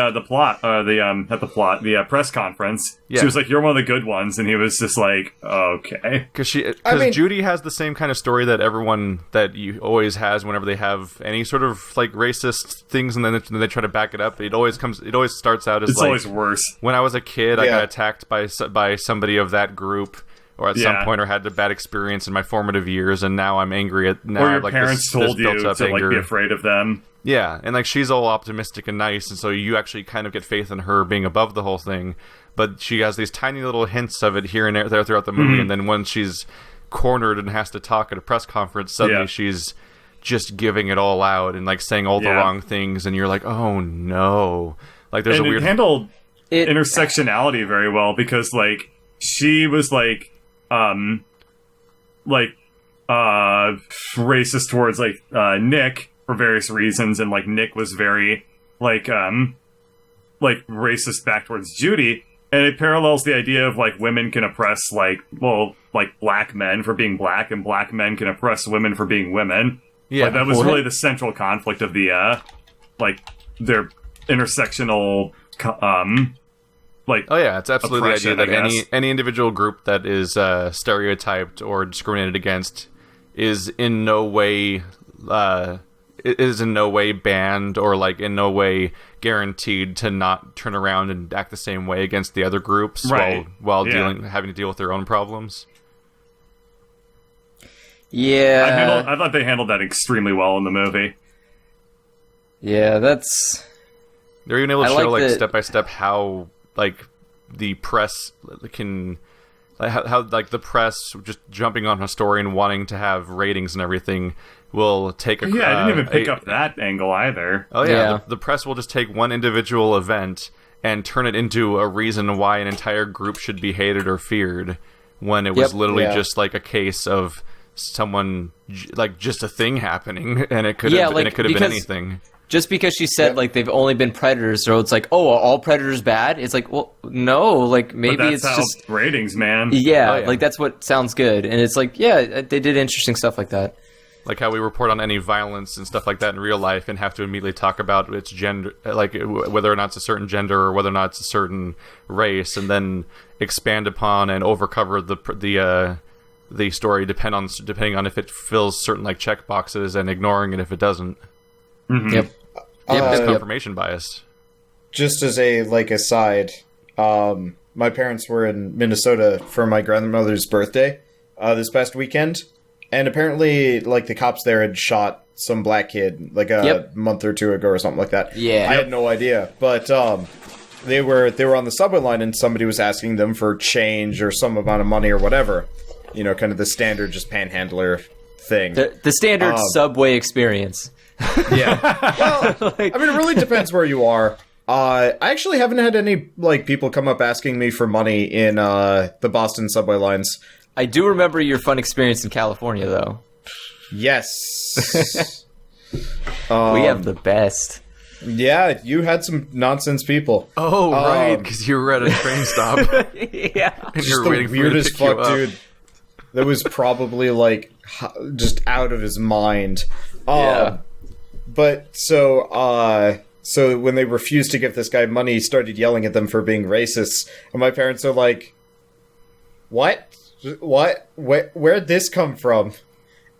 A: press conference.
C: Yeah.
A: She was like, "You're one of the good ones," and he was just like, "Okay."
C: Because Judy has the same kind of story that everyone that you always has whenever they have any sort of like racist things, and then they try to back it up. It always starts out as
A: it's
C: like,
A: always worse.
C: When I was a kid, I got attacked by somebody of that group. Or at some point, or had a bad experience in my formative years, and now I'm angry at now.
A: Or your
C: like
A: parents told you to like be afraid of them.
C: Yeah, and like she's all optimistic and nice, and so you actually kind of get faith in her being above the whole thing. But she has these tiny little hints of it here and there throughout the movie, and then when she's cornered and has to talk at a press conference, suddenly she's just giving it all out and like saying all the wrong things, and you're like, oh no! Like there's a weird
A: handled intersectionality very well because like she was like racist towards like Nick for various reasons, and like Nick was very like racist back towards Judy, and it parallels the idea of like women can oppress like black men for being black, and black men can oppress women for being women. Yeah, like, that was really the central conflict of the like their intersectional
C: oh yeah, it's absolutely the idea that any individual group that is stereotyped or discriminated against is in no way banned or like in no way guaranteed to not turn around and act the same way against the other groups while having to deal with their own problems.
B: Yeah,
A: I thought they handled that extremely well in the movie.
B: Yeah, they're
C: even able to show like step by step how like the press can how like the press just jumping on a story and wanting to have ratings and everything will take a
A: I didn't even pick up that angle either.
C: Oh yeah. The press will just take one individual event and turn it into a reason why an entire group should be hated or feared when it was literally just like a case of someone like just a thing happening, and it could have been anything.
B: Just because she said like they've only been predators, so it's like, oh, are all predators bad? It's like, well, no, like maybe it's just
A: ratings, man.
B: Yeah, like that's what sounds good, and it's like, yeah, they did interesting stuff like that.
C: Like how we report on any violence and stuff like that in real life, and have to immediately talk about its gender, like whether or not it's a certain gender or whether or not it's a certain race, and then expand upon and overcover the story depending on if it fills certain like check boxes and ignoring it if it doesn't.
A: Mm-hmm.
B: Yep.
C: It's confirmation bias.
D: Just as a aside, my parents were in Minnesota for my grandmother's birthday this past weekend, and apparently like the cops there had shot some black kid like a month or two ago or something like that.
B: Yeah,
D: I had no idea, but they were on the subway line and somebody was asking them for change or some amount of money or whatever, kind of the standard just panhandler thing,
B: the standard subway experience.
D: Yeah. Well, I mean, it really depends where you are. I actually haven't had any people come up asking me for money in the Boston subway lines.
B: I do remember your fun experience in California, though.
D: Yes.
B: We have the best.
D: Yeah, you had some nonsense people.
C: Oh, right, because you were at a train stop.
B: Yeah.
C: And you're waiting for me to
D: weirdest
C: pick you
D: fuck
C: up.
D: dude. That was probably just out of his mind.
B: Yeah.
D: But so when they refused to give this guy money, he started yelling at them for being racist. And my parents are like, "What? Where'd this come from?"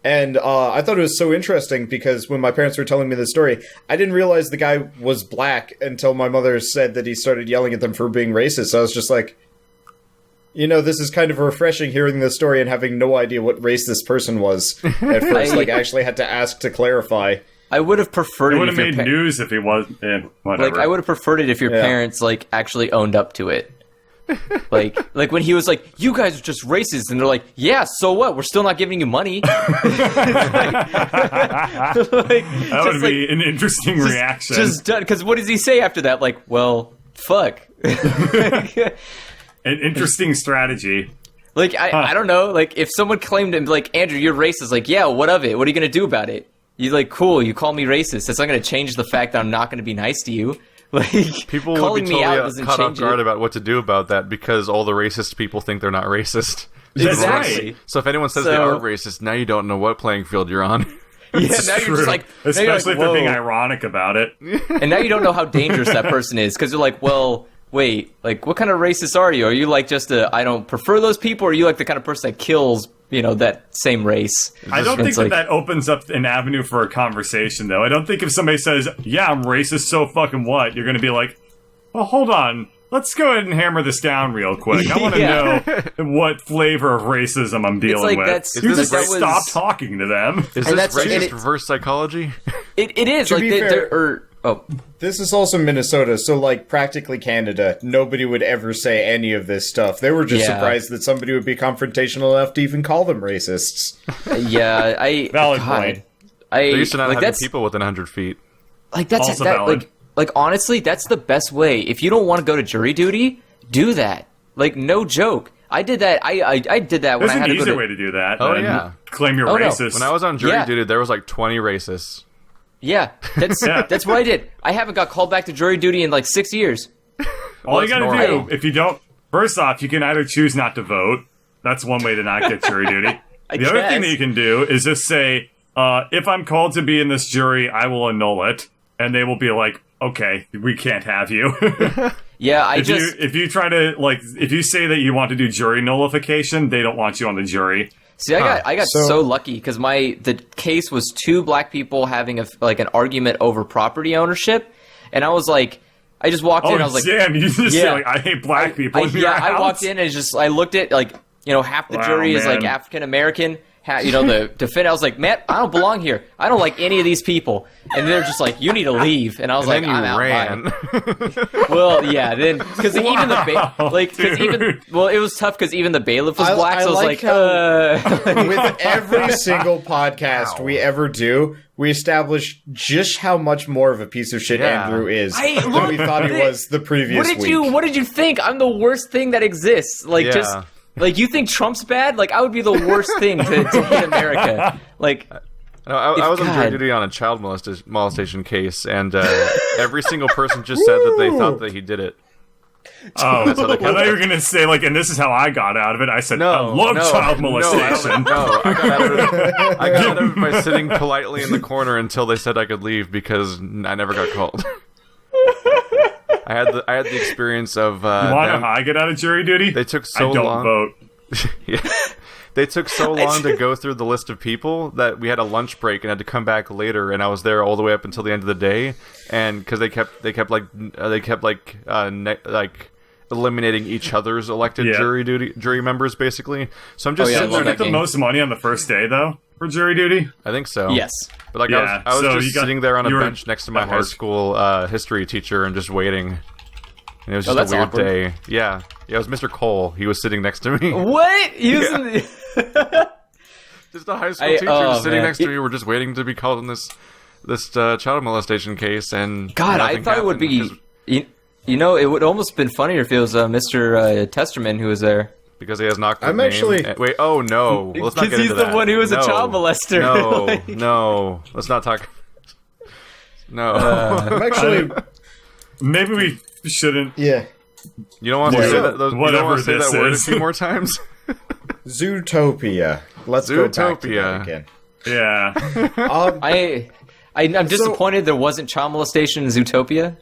D: And I thought it was so interesting because when my parents were telling me the story, I didn't realize the guy was black until my mother said that he started yelling at them for being racist. So I was just like, this is kind of refreshing hearing this story and having no idea what race this person was at first. I actually had to ask to clarify.
B: I would have preferred
A: It
B: it
A: would have
B: if
A: made news if he was. Whatever.
B: Like, I would have preferred it if your parents, like, actually owned up to it. like when he was like, "You guys are just racist," and they're like, "Yeah, so what? We're still not giving you money."
A: That would be an interesting reaction.
B: Just done. Because what does he say after that? Like, well, fuck.
A: An interesting strategy.
B: Like, I don't know. Like, if someone claimed him, like, Andrew, you're racist. Like, yeah, what of it? What are you gonna do about it? You're like, cool. You call me racist. That's not gonna change the fact that I'm not gonna be nice to you. Like,
C: people
B: calling
C: would be
B: me out
C: totally
B: doesn't
C: caught off
B: change
C: guard
B: it.
C: about what to do about that because all the racist people think they're not racist.
B: Exactly.
C: So if anyone says they are racist, now you don't know what playing field you're on.
B: Yeah, now you're just like,
A: especially if they're being
B: whoa.
A: ironic about it.
B: And now you don't know how dangerous that person is because you're like, well, wait, like, what kind of racist are you? Are you like just I don't prefer those people, or are you like the kind of person that kills, that same race?
A: I don't think that opens up an avenue for a conversation, though. I don't think if somebody says, "Yeah, I'm racist," so fucking what? You're going to be like, "Well, hold on. Let's go ahead and hammer this down real quick. I want to know what flavor of racism I'm dealing with." You just stop talking to them.
C: Is this racist reverse psychology?
B: It is.
D: To be fair, this is also Minnesota, so like practically Canada. Nobody would ever say any of this stuff. They were just surprised that somebody would be confrontational enough to even call them racists.
A: Valid point.
C: They used to not have people within 100 feet.
B: Like that's
A: also valid.
B: Like honestly, that's the best way. If you don't want to go to jury duty, do that. Like, no joke. I did that. I did that when I had to go to...
A: There's an easier way to do that.
C: Oh, yeah.
A: Claim you're racist.
C: When I was on jury duty, there was like 20 racists.
B: Yeah, that's what I did. I haven't got called back to jury duty in like 6 years.
A: All you gotta do, if you don't... First off, you can either choose not to vote. That's one way to not get jury duty. The other thing that you can do is just say, if I'm called to be in this jury, I will annul it. And they will be like, okay, we can't have you.
B: Yeah,
A: if you try to, like, if you say that you want to do jury nullification, they don't want you on the jury.
B: See, I got so lucky because the case was two black people having an argument over property ownership, and I was like, I just walked in, and I was like,
A: damn, you just say, like, I hate black people.
B: I walked in and I looked at, like, half the jury is like African American. The defendant, I was like, man, I don't belong here. I don't like any of these people. And they're just like, you need to leave. And I was like, I'm out.
C: Ran.
B: Well, yeah, then because even it was tough because even the bailiff was black. So I was like,
D: with every single podcast we ever do, we establish just how much more of a piece of shit Andrew is than we thought he was the previous week.
B: What did you think? I'm the worst thing that exists. Like, you think Trump's bad? Like, I would be the worst thing to hit America. Like,
C: I was on jury duty on a child molestation case, and every single person just said that they thought that he did it.
A: Oh, I thought you were going to say, like, and this is how I got out of it. I said, I love child molestation.
C: No, I got out of it by sitting politely in the corner until they said I could leave because I never got called. I had the experience of.
A: You want to know how I get out of jury duty?
C: They took so
A: long.
C: I don't vote. Yeah. They took so long to go through the list of people that we had a lunch break and had to come back later, and I was there all the way up until the end of the day, and because they kept eliminating each other's elected jury members basically. So I'm just
A: sitting there. Get the most money on the first day though for jury duty.
C: I think so.
B: Yes,
C: but I was just sitting there on a bench next to my high school history teacher and just waiting. And it was just a weird day. Yeah, it was Mr. Cole. He was sitting next to me.
B: What? He was
C: just a high school teacher just sitting next to me. We're just waiting to be called in this child molestation case. And
B: God, I thought it would be. It would almost been funnier if it was Mr. Testerman who was there.
C: Because he has knocked. I'm actually. Wait. Oh no. Let's not get into that.
B: Because he's the one who was a child molester.
C: No. No. Let's not talk. No.
D: I'm actually.
A: Maybe we shouldn't.
D: Yeah.
C: You don't want to say that. You don't want to say that word a few more times.
D: Zootopia. Let's go back to that again.
A: Yeah.
B: I'm disappointed there wasn't child molestation in Zootopia.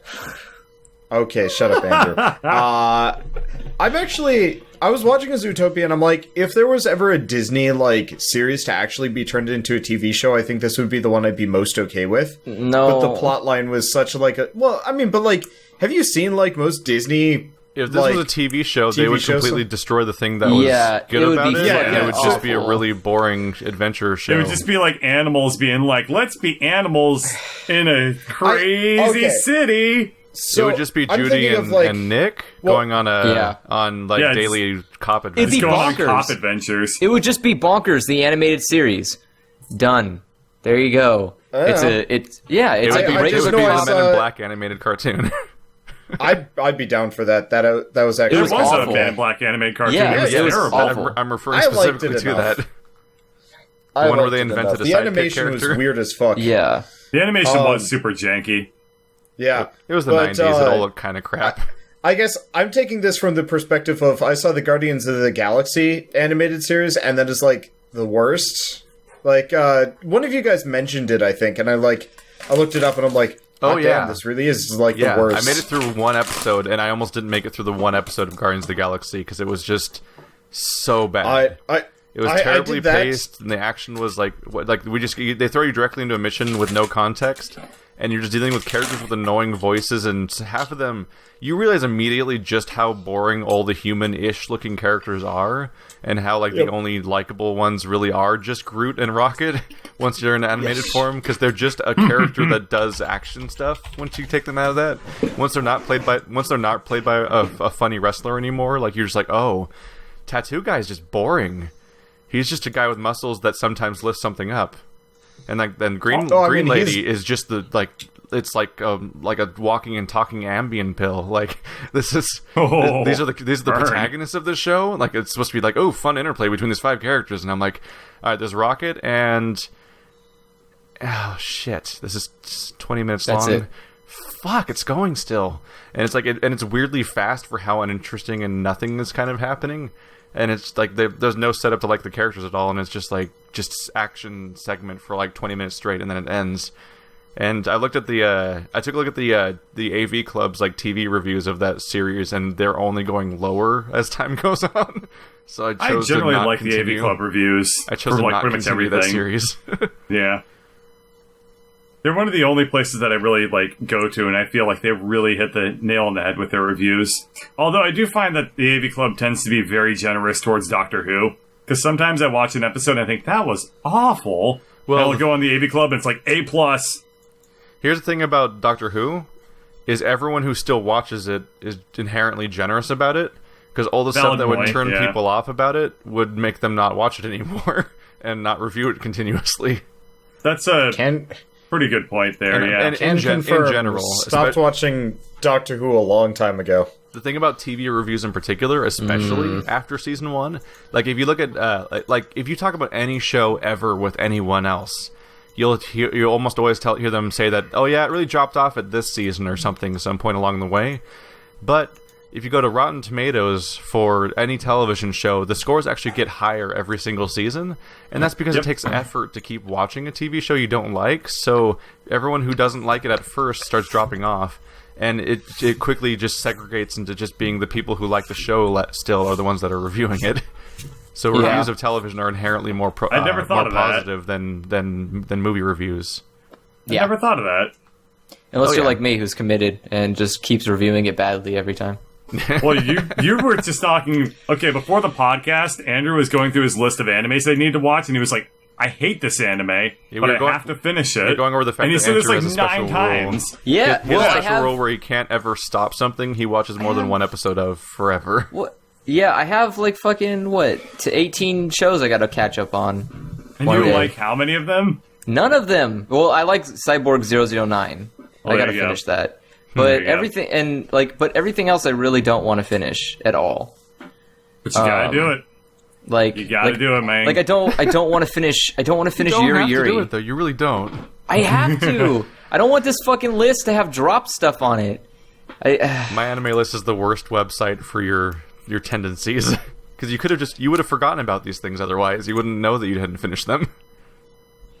D: Okay, shut up, Andrew. I was watching a Zootopia, and I'm like, if there was ever a Disney, series to actually be turned into a TV show, I think this would be the one I'd be most okay with.
B: No.
D: But the plot line was such have you seen, most Disney
C: If this was a TV show, they would completely destroy the thing that was good about it.
B: And
C: it would just be a really boring adventure show.
A: It would just be like animals being like, let's be animals in a crazy city.
C: So it would just be Judy and Nick going on daily cop adventures.
B: It'd be
A: going on
B: bonkers.
A: cop adventures.
B: It would just be Bonkers, the animated series. Done. There you go. It's like a regular
C: Men in Black animated cartoon.
D: I'd be down for that. That was actually
A: It was a Man in Black animated cartoon.
B: Yeah,
A: it was terrible.
B: awful.
C: I'm referring specifically to that. The one where they invented a
D: the
C: sidekick
D: animation
C: character.
D: was weird as fuck.
B: Yeah.
A: The animation was super janky.
D: Yeah.
C: It was the 90s. It all looked kind of crap.
D: I guess I'm taking this from the perspective of I saw the Guardians of the Galaxy animated series, and that is like the worst. Like one of you guys mentioned it, I think, and I looked it up, and I'm like, oh yeah, damn, this really is like the worst.
C: I made it through one episode, and I almost didn't make it through the one episode of Guardians of the Galaxy because it was just so bad. It was terribly paced, and the action was they throw you directly into a mission with no context, and you're just dealing with characters with annoying voices, and half of them, you realize immediately just how boring all the human-ish looking characters are, and how the only likable ones really are just Groot and Rocket once you're in animated form, because they're just a character that does action stuff once you take them out of that. Once they're not played by a funny wrestler anymore, you're just like, oh, Tattoo Guy's just boring. He's just a guy with muscles that sometimes lifts something up. And then Green Lady is just it's like a walking and talking Ambien pill. These are the protagonists of the show. It's supposed to be fun interplay between these 5 characters, and I'm like, all right, there's Rocket and oh shit, this is 20 minutes long.
B: It.
C: Fuck, it's going still, and it's and it's weirdly fast for how uninteresting and nothing is kind of happening. And it's there's no setup to the characters at all, and it's just action segment for 20 minutes straight, and then it ends. And I looked at I took a look at the AV Club's TV reviews of that series, and they're only going lower as time goes on. So I
A: generally
C: to not
A: like
C: continue.
A: the AV Club reviews.
C: I chose
A: for
C: to not
A: pretty much
C: continue
A: everything.
C: that series.
A: Yeah. They're one of the only places that I really go to, and I feel like they really hit the nail on the head with their reviews. Although I do find that the AV Club tends to be very generous towards Doctor Who, because sometimes I watch an episode and I think that was awful. Well, and I'll go on the AV Club and it's A+.
C: Here's the thing about Doctor Who, is everyone who still watches it is inherently generous about it, because all the stuff that would turn people off about it would make them not watch it anymore and not review it continuously.
A: That's a pretty good point there,
C: and in general,
D: stopped watching Doctor Who a long time ago.
C: The thing about TV reviews in particular, especially after season 1, if you look at if you talk about any show ever with anyone else, you'll almost always hear them say that, oh yeah, it really dropped off at this season or something at some point along the way. But if you go to Rotten Tomatoes for any television show, the scores actually get higher every single season, and that's because it takes effort to keep watching a TV show you don't like, so everyone who doesn't like it at first starts dropping off, and it quickly just segregates into just being the people who like the show still are the ones that are reviewing it. So reviews of television are inherently more positive than movie reviews.
A: I never thought of that.
B: Unless you're like me, who's committed and just keeps reviewing it badly every time.
A: Well, you were just talking... Okay, before the podcast, Andrew was going through his list of animes that he needed to watch, and he was like, I hate this anime, but I have to finish it.
C: You're going over the fact
A: and he
C: that
A: said this
C: Andrew has a
A: 9 times.
C: Rule.
B: Yeah,
C: his special rule where he can't ever stop something he watches more than one episode of forever.
B: What? Yeah, I have 18 shows I gotta catch up on.
A: And you like how many of them?
B: None of them. Well, I like Cyborg 009. I gotta finish that. But everything but everything else I really don't want to finish at all.
A: But you gotta do it. You gotta do it, man.
B: I don't want to finish. I don't want to finish Yuri.
C: You don't have to do it though. You really don't.
B: I have to. I don't want this fucking list to have drop stuff on it.
C: My anime list is the worst website for your tendencies, because you would have forgotten about these things otherwise. You wouldn't know that you hadn't finished them.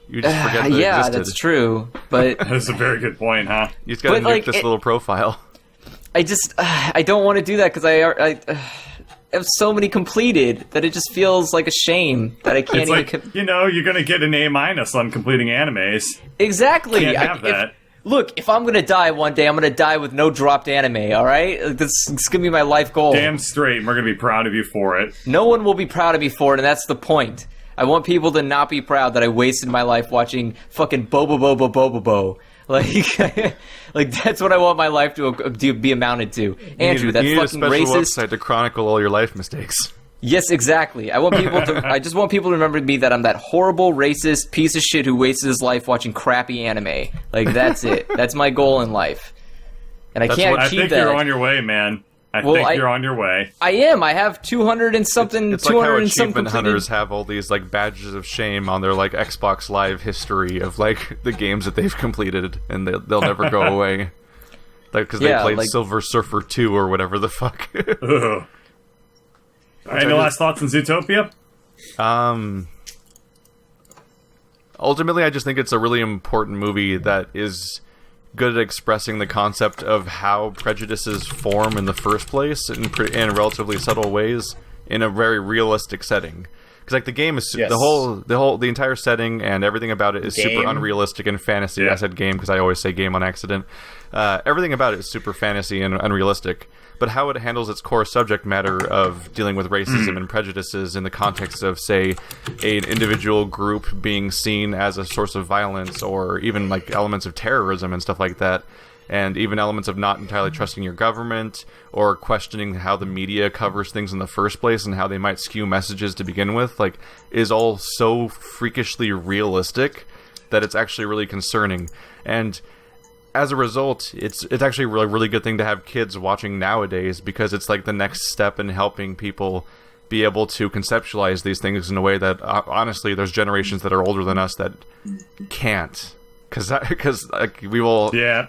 C: You just forget that
B: yeah,
C: existed.
B: That's true. But
A: that's a very good point, huh?
C: You just gotta nuke this little profile.
B: I don't want to do that because I have so many completed that it just feels like a shame that I can't
A: you're gonna get an A- on completing animes.
B: Exactly.
A: Can't have that.
B: look, if I'm gonna die one day, I'm gonna die with no dropped anime. All right, this is gonna be my life goal.
A: Damn straight, and we're gonna be proud of you for it.
B: No one will be proud of me for it, and that's the point. I want people to not be proud that I wasted my life watching fucking Bobo. Like that's what I want my life to be amounted to. Andrew, that
C: you need
B: fucking
C: a special
B: racist
C: website to chronicle all your life mistakes.
B: Yes, exactly. I just want people to remember me that I'm that horrible, racist piece of shit who wasted his life watching crappy anime. Like, that's it. That's my goal in life. And I can't achieve
A: I think you're on your way, man. I think you're on your way.
B: I am. I have 200 and something.
C: It's like how achievement hunters have all these like badges of shame on their like Xbox Live history of like the games that they've completed, and they'll never go away. Like because they played like, Silver Surfer 2 or whatever the fuck.
A: Any last thoughts on Zootopia?
C: Ultimately, I just think it's a really important movie that is good at expressing the concept of how prejudices form in the first place in relatively subtle ways in a very realistic setting. Because like the game is the entire setting and everything about it is super unrealistic and fantasy. Yeah. I said game because I always say game on accident. Everything about it is super fantasy and unrealistic. But how it handles its core subject matter of dealing with racism and prejudices in the context of, say, an individual group being seen as a source of violence, or even like elements of terrorism and stuff like that, and even elements of not entirely trusting your government, or questioning how the media covers things in the first place and how they might skew messages to begin with, like, is all so freakishly realistic that it's actually really concerning. And as a result, it's actually a really good thing to have kids watching nowadays, because it's like the next step in helping people be able to conceptualize these things in a way that, honestly, there's generations that are older than us that can't. Because like, we all have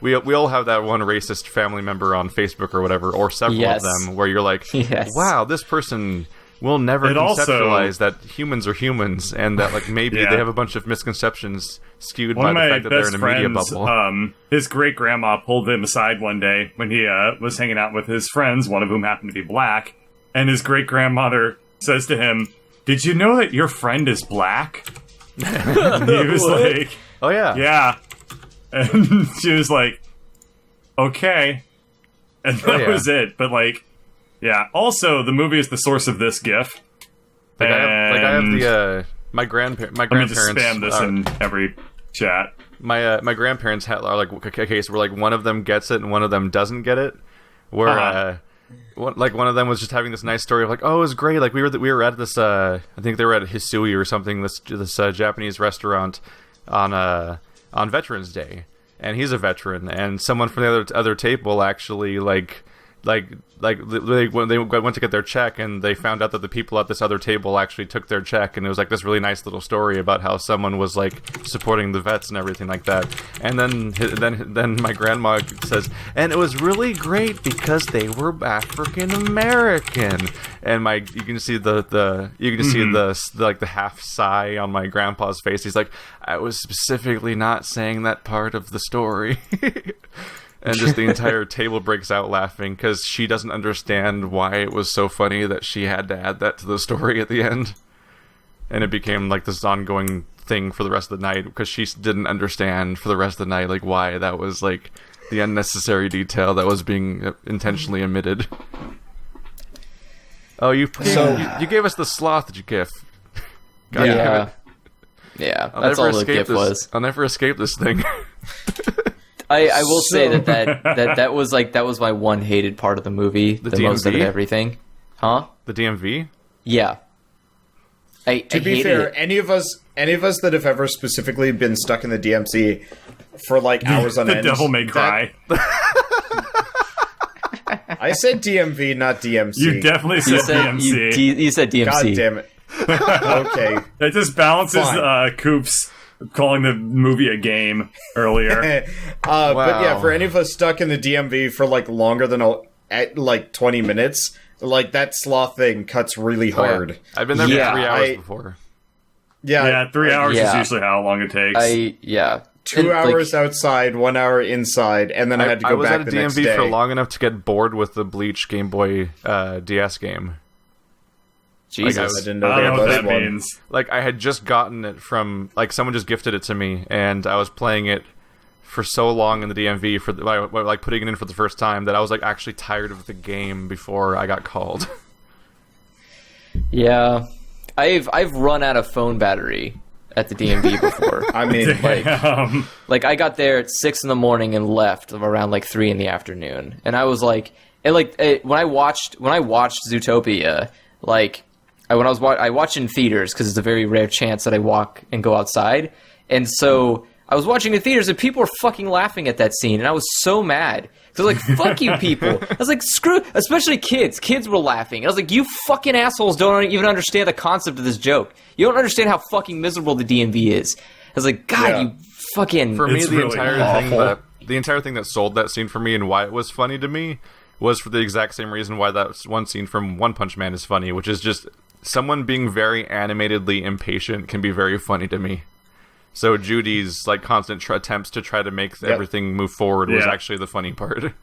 C: that one racist family member on Facebook or whatever, or several of them, where you're like, wow, this person will never conceptualize that humans are humans, and that like maybe they have a bunch of misconceptions skewed by the fact that they're in a media bubble.
A: His great-grandma pulled him aside one day when he was hanging out with his friends, one of whom happened to be black, and his great-grandmother says to him, "Did you know that your friend is black?" And he was like,
C: "Oh yeah.
A: Yeah." And she was like, "Okay." And that was it. But like, yeah. Also, the movie is the source of this GIF.
C: Like I have the my grandparents.
A: Let me just spam this in every chat.
C: My grandparents are like a case where like one of them gets it and one of them doesn't get it. Where like one of them was just having this nice story of like, oh, it was great. Like we were at this I think they were at Hisui or something. This Japanese restaurant on Veterans Day, and he's a veteran, and someone from the other table actually when they went to get their check, and they found out that the people at this other table actually took their check, and it was like this really nice little story about how someone was like supporting the vets and everything like that. And then my grandma says, and it was really great because they were African American. And you can see the half sigh on my grandpa's face. He's like, I was specifically not saying that part of the story. And just the entire table breaks out laughing because she doesn't understand why it was so funny that she had to add that to the story at the end. And it became like this ongoing thing for the rest of the night because she didn't understand for the rest of the night like why that was like the unnecessary detail that was being intentionally omitted. Oh, you gave us the sloth GIF. God damn it.
B: Yeah, that's all the GIF was.
C: I'll never escape this thing.
B: I will say that was my one hated part of the movie. The most of everything. Huh?
C: The DMV?
B: Yeah.
D: To be fair, any of us that have ever specifically been stuck in the DMC for like hours on end.
A: The devil may cry.
D: I said DMV, not DMC.
A: You definitely said DMC.
B: You said DMC.
D: God damn it. Okay.
A: It just balances Coops calling the movie a game earlier.
D: Wow. But yeah, for any of us stuck in the DMV for like longer than like 20 minutes, like that sloth thing cuts really hard.
C: Yeah. I've been there for 3 hours before.
D: Yeah,
A: 3 hours is usually how long it takes.
D: 2 hours outside, 1 hour inside, and then I had to go back the next day.
C: I was at a DMV for long enough to get bored with the Bleach Game Boy DS game.
B: Jesus,
D: I didn't know
A: what that means.
C: Like I had just gotten it from like someone just gifted it to me, and I was playing it for so long in the DMV for like putting it in for the first time that I was like actually tired of the game before I got called.
B: Yeah, I've run out of phone battery at the DMV before.
D: I mean,
B: like I got there at 6 in the morning and left around like 3 in the afternoon, and I was like, when I watched Zootopia, like I watched in theaters because it's a very rare chance that I walk and go outside, and so I was watching in theaters and people were fucking laughing at that scene, and I was so mad. So I was like, fuck you people. I was like, screw, especially kids. Kids were laughing. I was like, you fucking assholes don't even understand the concept of this joke. You don't understand how fucking miserable the DMV is. I was like, God, you fucking...
C: For me,
A: it's
C: the
A: really
C: entire thing that sold that scene for me and why it was funny to me was for the exact same reason why that one scene from One Punch Man is funny, which is just someone being very animatedly impatient can be very funny to me. So Judy's like constant attempts to try to make everything move forward was actually the funny part.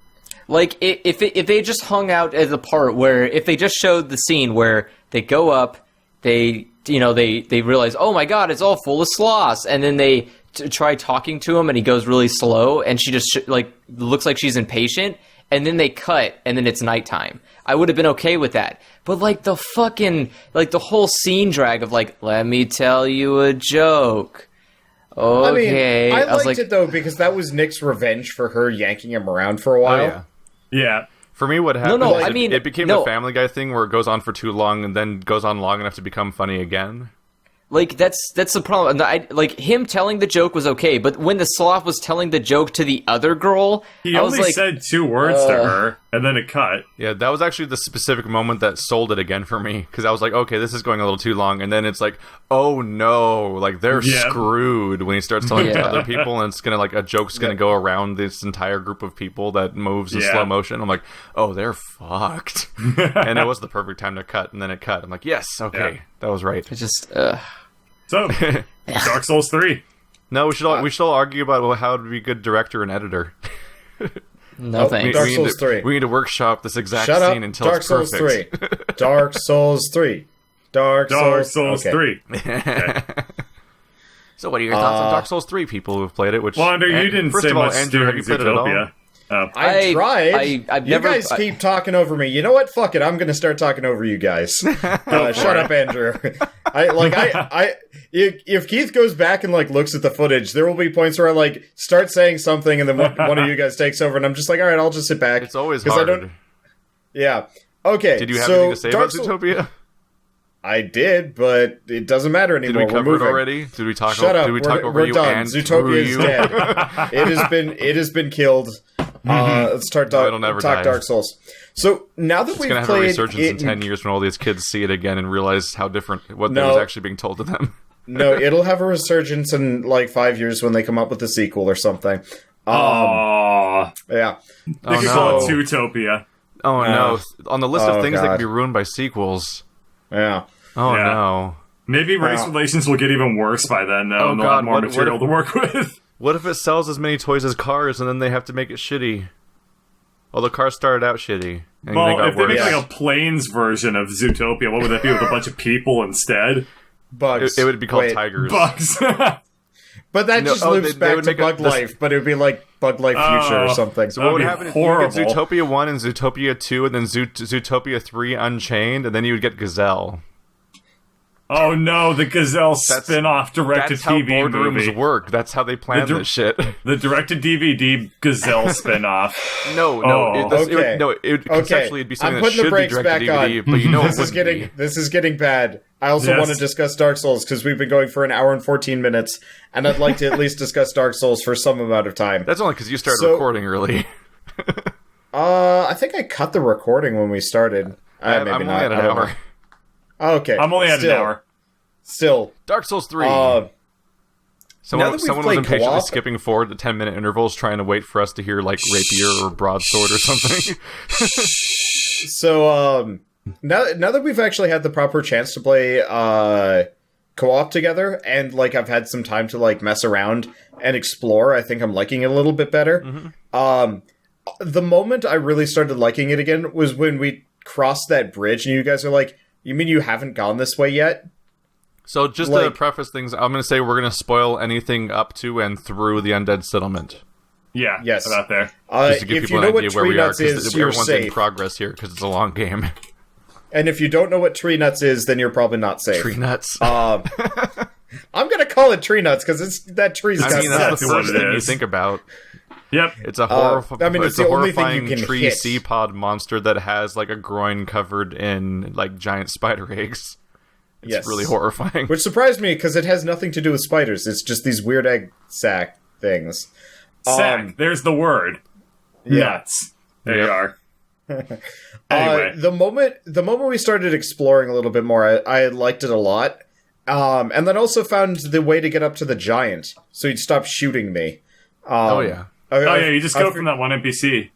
B: Like if they just hung out at the part where if they just showed the scene where they go up, they realize, oh my god, it's all full of sloths, and then they try talking to him and he goes really slow and she just looks like she's impatient, and then they cut and then it's nighttime. I would have been okay with that. But like the fucking the whole scene drag of like, let me tell you a joke. Okay.
D: I mean, I liked it though because that was Nick's revenge for her yanking him around for a while.
A: Yeah.
C: For me, what happened
B: No,
C: is
B: I mean,
C: it became the Family Guy thing where it goes on for too long and then goes on long enough to become funny again.
B: Like, that's the problem. Like, him telling the joke was okay, but when the sloth was telling the joke to the other girl,
A: he
B: I was
A: only
B: like,
A: said 2 words to her, and then it cut.
C: Yeah, that was actually the specific moment that sold it again for me, because I was like, okay, this is going a little too long, and then it's like, oh no, like, they're screwed when he starts telling it to other people, and it's gonna, like, a joke's gonna go around this entire group of people that moves in slow motion. I'm like, oh, they're fucked. And it was the perfect time to cut, and then it cut. I'm like, yes, okay, that was right.
B: It just,
A: So, Dark Souls 3.
C: No, we should all argue about how to be a good director and editor.
B: no thanks.
D: Dark Souls 3.
C: We need to workshop this exact
D: Shut
C: scene
D: up.
C: until
D: Dark
C: it's
D: Souls
C: perfect.
D: 3. Dark Souls 3. Dark Souls
A: 3.
C: Okay. So what are your thoughts on Dark Souls 3, people who have played it? Which,
A: Well, Andrew, you didn't
C: first
A: say
C: of all,
A: much
C: Andrew, have
A: during
C: you played it at all?
A: Zootopia.
D: I tried.
B: I've
D: you
B: never,
D: guys keep talking over me. You know what? Fuck it. I'm going to start talking over you guys. Shut up, Andrew. If Keith goes back and like looks at the footage, there will be points where I like start saying something and then one of you guys takes over, and I'm just like, all right, I'll just sit back.
C: It's always hard.
D: Yeah. Okay.
C: Did you have anything to say about Zootopia?
D: I did, but it doesn't matter anymore.
C: Did we cover it already? Did we talk?
D: Shut up.
C: Did we talk over
D: we're
C: you
D: done.
C: and
D: Zootopia is
C: you?
D: dead. It has been killed. Let's talk Dark Souls. So now that we've
C: gonna have
D: played
C: a resurgence in 10 years when all these kids see it again and realize how different what was actually being told to them.
D: No, it'll have a resurgence in like 5 years when they come up with a sequel or something.
A: Aww.
D: Yeah.
A: They could call it Zootopia.
C: Oh no! On the list of things that
D: God.
C: could be ruined by sequels.
D: Yeah.
C: Oh
A: Yeah.
C: no!
A: Maybe race relations will get even worse by then, though, and they'll have more material to work with.
C: What if it sells as many toys as cars, and then they have to make it shitty? Well, the cars started out shitty. And
A: Well,
C: they got
A: if they
C: worse.
A: make like a planes version of Zootopia, what would that be with a bunch of people instead?
D: Bugs.
C: It would be called
D: Wait.
C: Tigers.
A: Bugs.
D: But that just loops
C: they
D: back
C: would
D: to
C: make
D: Bug Life, but it would be like Bug Life Future or something.
C: So what would
A: That'd be
C: happen if you get
A: horrible.
C: Zootopia 1 and Zootopia 2 and then Zootopia 3 Unchained, and then you would get Gazelle?
A: Oh no, the Gazelle spin-off
C: That's how
A: direct-to-TV
C: boardrooms
A: movie.
C: work. That's how they plan this shit.
A: The direct-to-DVD Gazelle spin-off.
C: No. Conceptually, it'd be something
D: I'm
C: that
D: putting the
C: should be
D: brakes
C: direct
D: back
C: to DVD,
D: on.
C: but you know
D: this is getting bad. I also
A: Yes.
D: want to discuss Dark Souls because we've been going for an hour and 14 minutes, and I'd like to at least discuss Dark Souls for some amount of time.
C: That's only because you started
D: So-
C: recording early.
D: I think I cut the recording when we started.
C: I'm
D: maybe
C: only
D: not.
C: at an
D: I don't
C: hour.
D: know. Okay,
A: I'm only at an hour.
D: Still,
C: Dark Souls 3.
D: now
C: Someone
D: that we've
C: was
D: played
C: impatiently
D: co-op-
C: skipping forward to 10-minute intervals trying to wait for us to hear, like, rapier or broadsword or something.
D: so now that we've actually had the proper chance to play co-op together, and like I've had some time to like mess around and explore, I think I'm liking it a little bit better. The moment I really started liking it again was when we crossed that bridge, and you guys are like, "You mean you haven't gone this way yet?"
C: So just to preface things, I'm going to say we're going to spoil anything up to and through the Undead Settlement.
A: Yeah,
D: Yes.
A: about there.
C: Just to give
D: If
C: people
D: you know
C: an
D: what
C: idea where
D: tree
C: we are,
D: nuts is,
C: because
D: you're
C: everyone's in
D: safe.
C: progress here because it's a long game.
D: And if you don't know what tree nuts is, then you're probably not safe.
C: Tree nuts.
D: I'm gonna call it tree nuts because that tree's got
C: I mean, that's
D: nuts.
C: the first
A: what it
C: thing you
A: is.
C: think about.
A: Yep.
C: It's a
D: I mean, it's
C: a
D: the only thing you
C: horrifying
D: can
C: tree
D: hit.
C: sea pod monster that has like a groin covered in like giant spider eggs. It's
D: Yes.
C: really horrifying.
D: Which surprised me because it has nothing to do with spiders. It's just these weird egg sac things.
A: Sack. There's the word.
D: Yeah.
A: Nuts. There
C: Yep.
A: you are. Anyway.
D: The moment we started exploring a little bit more, I liked it a lot. And then also found the way to get up to the giant, so he'd stop shooting me.
C: Oh yeah.
A: Oh yeah, you just go from that one NPC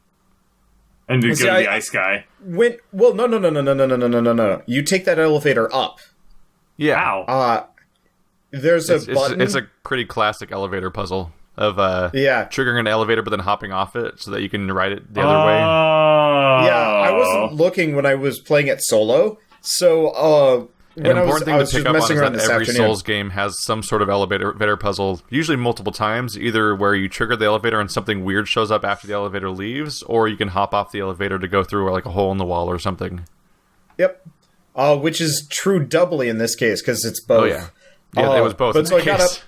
A: and you go to the ice guy.
D: No. You take that elevator up.
C: Yeah.
A: Ow.
D: There's a button.
C: It's a pretty classic elevator puzzle of
D: Yeah.
C: triggering an elevator but then hopping off it so that you can ride it the other way.
D: Yeah, I wasn't looking when I was playing it solo. So
C: An
D: when I
C: important
D: was
C: thing to
D: just
C: pick up on
D: messing
C: is
D: around
C: that
D: this
C: every
D: afternoon.
C: Souls game has some sort of elevator puzzle, usually multiple times, either where you trigger the elevator and something weird shows up after the elevator leaves, or you can hop off the elevator to go through like a hole in the wall or something.
D: Yep. Which is true doubly in this case because it's both.
C: Oh yeah. Yeah, it was both.
D: But
C: in
D: so
C: that
D: I got
C: case.
D: up.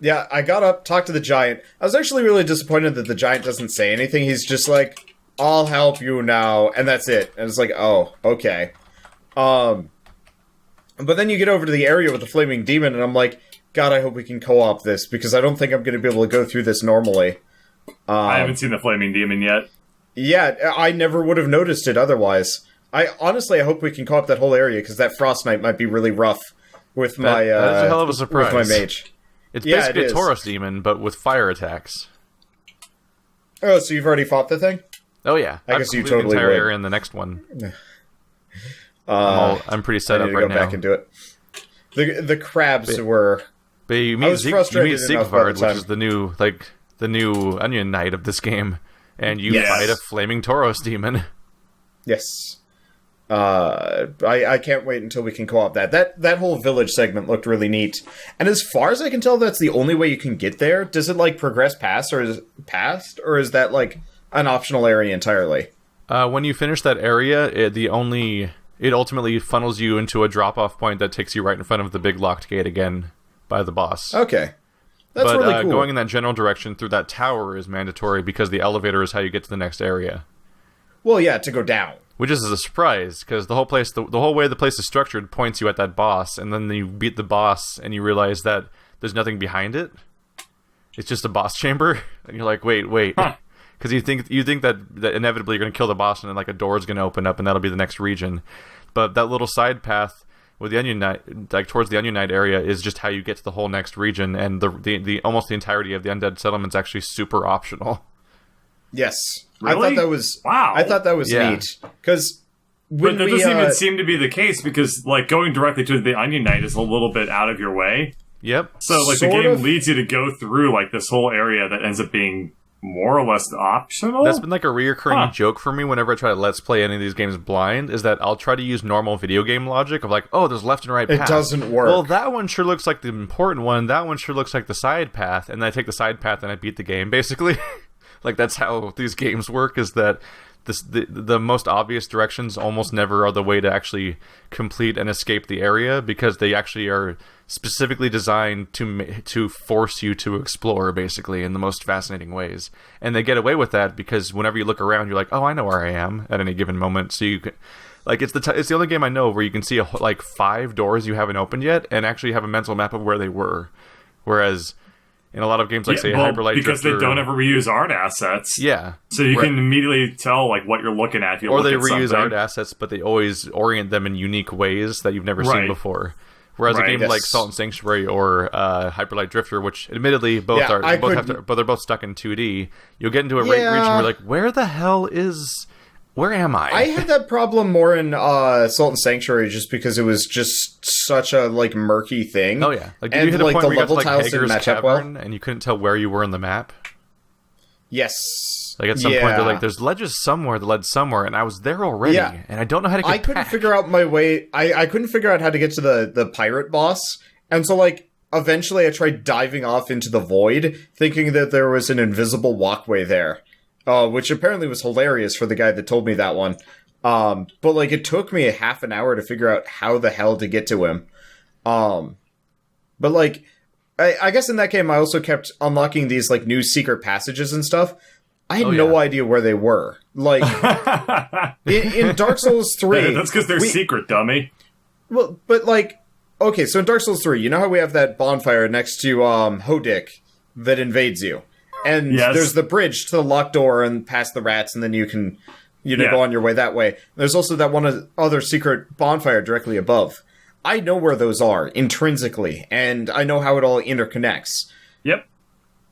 D: Yeah, I got up, talked to the giant. I was actually really disappointed that the giant doesn't say anything. He's just like, "I'll help you now," and that's it. And it's like, "Oh, okay." But then you get over to the area with the flaming demon, and I'm like, God, I hope we can co-op this, because I don't think I'm going to be able to go through this normally.
A: I haven't seen the flaming demon yet.
D: Yeah, I never would have noticed it otherwise. I hope we can co-op that whole area, because that Frost Knight might be really rough with my
C: that is a hell of a surprise.
D: with my mage.
C: It's
D: Yeah,
C: basically
D: it
C: a
D: is.
C: Taurus demon, but with fire attacks.
D: Oh, so you've already fought the thing?
C: Oh yeah,
D: I guess you
C: completed
D: totally
C: the entire
D: would.
C: area in the next one. I'm pretty set
D: I
C: up
D: need to
C: right
D: go
C: now.
D: back and do it. The crabs were...
C: But you
D: I
C: meet,
D: was frustrated enough by the
C: Sigvard,
D: time.
C: which is the new Onion Knight of this game, and you
A: Yes.
C: fight a flaming Tauros demon.
D: Yes. I can't wait until we can co-op that. That whole village segment looked really neat. And as far as I can tell, that's the only way you can get there. Does it, like, progress past, or is that, like, an optional area entirely?
C: When you finish that area, it ultimately funnels you into a drop-off point that takes you right in front of the big locked gate again by the boss.
D: Okay. That's
C: but
D: really cool.
C: going in that general direction through that tower is mandatory because the elevator is how you get to the next area.
D: Well, yeah, to go down.
C: Which is a surprise, because the whole place, the whole way the place is structured points you at that boss, and then you beat the boss, and you realize that there's nothing behind it. It's just a boss chamber, and you're like, wait, because you think that inevitably you're going to kill the boss, and then like a door is going to open up, and that'll be the next region. But that little side path with the Onion Knight, like towards the Onion Knight area, is just how you get to the whole next region, and the almost the entirety of the Undead Settlement's actually super optional.
D: Yes.
A: Really?
D: I thought that was...
A: Wow.
D: I thought that was
C: Yeah.
D: neat. Because...
A: But that doesn't even seem to be the case, because like going directly to the Onion Knight is a little bit out of your way.
C: Yep.
A: So like the
D: Sort
A: game
D: of.
A: leads you to go through like this whole area that ends up being more or less optional.
C: That's been like a reoccurring
A: Huh.
C: joke for me whenever I try to let's play any of these games blind, is that I'll try to use normal video game logic of like, oh, there's left and right
D: It
C: paths.
D: doesn't work.
C: Well, that one sure looks like the important one. That one sure looks like the side path. And then I take the side path and I beat the game, basically. Like, that's how these games work, is that the most obvious directions almost never are the way to actually complete and escape the area, because they actually are specifically designed to force you to explore, basically, in the most fascinating ways. And they get away with that because whenever you look around, you're like, oh, I know where I am at any given moment. So you can, like, it's the only game I know where you can see like 5 doors you haven't opened yet and actually have a mental map of where they were. Whereas in a lot of games, like say Hyperlight
A: because
C: Drifter,
A: they don't ever reuse art assets.
C: yeah,
A: So you
C: Right.
A: can immediately tell like what you're looking at. If you
C: or
A: look
C: they
A: at
C: reuse
A: something.
C: art assets, but they always orient them in unique ways that you've never seen
A: Right.
C: before. Whereas a
A: Right,
C: game
D: yes.
C: like Salt and Sanctuary or Hyperlight Drifter, which admittedly both
D: Yeah,
C: are,
D: I
C: both have
D: couldn't-
C: but they're both stuck in 2D. You'll get into a region
D: Yeah.
C: where you're like, where am I?
D: I had that problem more in Salt and Sanctuary just because it was just such a like murky thing.
C: Oh yeah, like did
D: and
C: you hit a
D: like
C: point
D: the
C: where you got to
D: level
C: like
D: tiles didn't
C: Hager's
D: match up well.
C: Cavern and you couldn't tell where you were in the map?
D: Yes.
C: Like at some point
D: Yeah.
C: they're like, there's ledges somewhere that led somewhere, and I was there already,
D: Yeah.
C: and I don't know how to get
D: I couldn't
C: back.
D: figure out my way. I couldn't figure out how to get to the pirate boss, and so like eventually I tried diving off into the void, thinking that there was an invisible walkway there. Which apparently was hilarious for the guy that told me that one. But, like, it took me a half an hour to figure out how the hell to get to him. But, like, I guess in that game I also kept unlocking these, like, new secret passages and stuff. I had no idea where they were. Like, in Dark Souls 3...
A: That's because they're secret, dummy.
D: Well, but, like... Okay, so in Dark Souls 3, you know how we have that bonfire next to, Hodik that invades you? And there's the bridge to the locked door and past the rats, and then you can, go on your way that way. There's also that other secret bonfire directly above. I know where those are, intrinsically, and I know how it all interconnects.
A: Yep.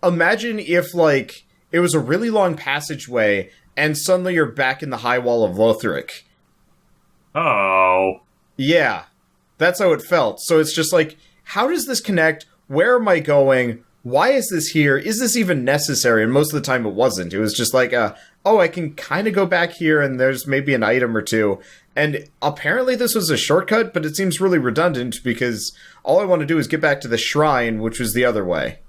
D: Imagine if, like, it was a really long passageway, and suddenly you're back in the high wall of Lothric.
A: Oh.
D: Yeah. That's how it felt. So it's just like, how does this connect? Where am I going? Why is this here? Is this even necessary? And most of the time it wasn't. It was just like, I can kind of go back here and there's maybe an item or two. And apparently this was a shortcut, but it seems really redundant because all I want to do is get back to the shrine, which was the other way.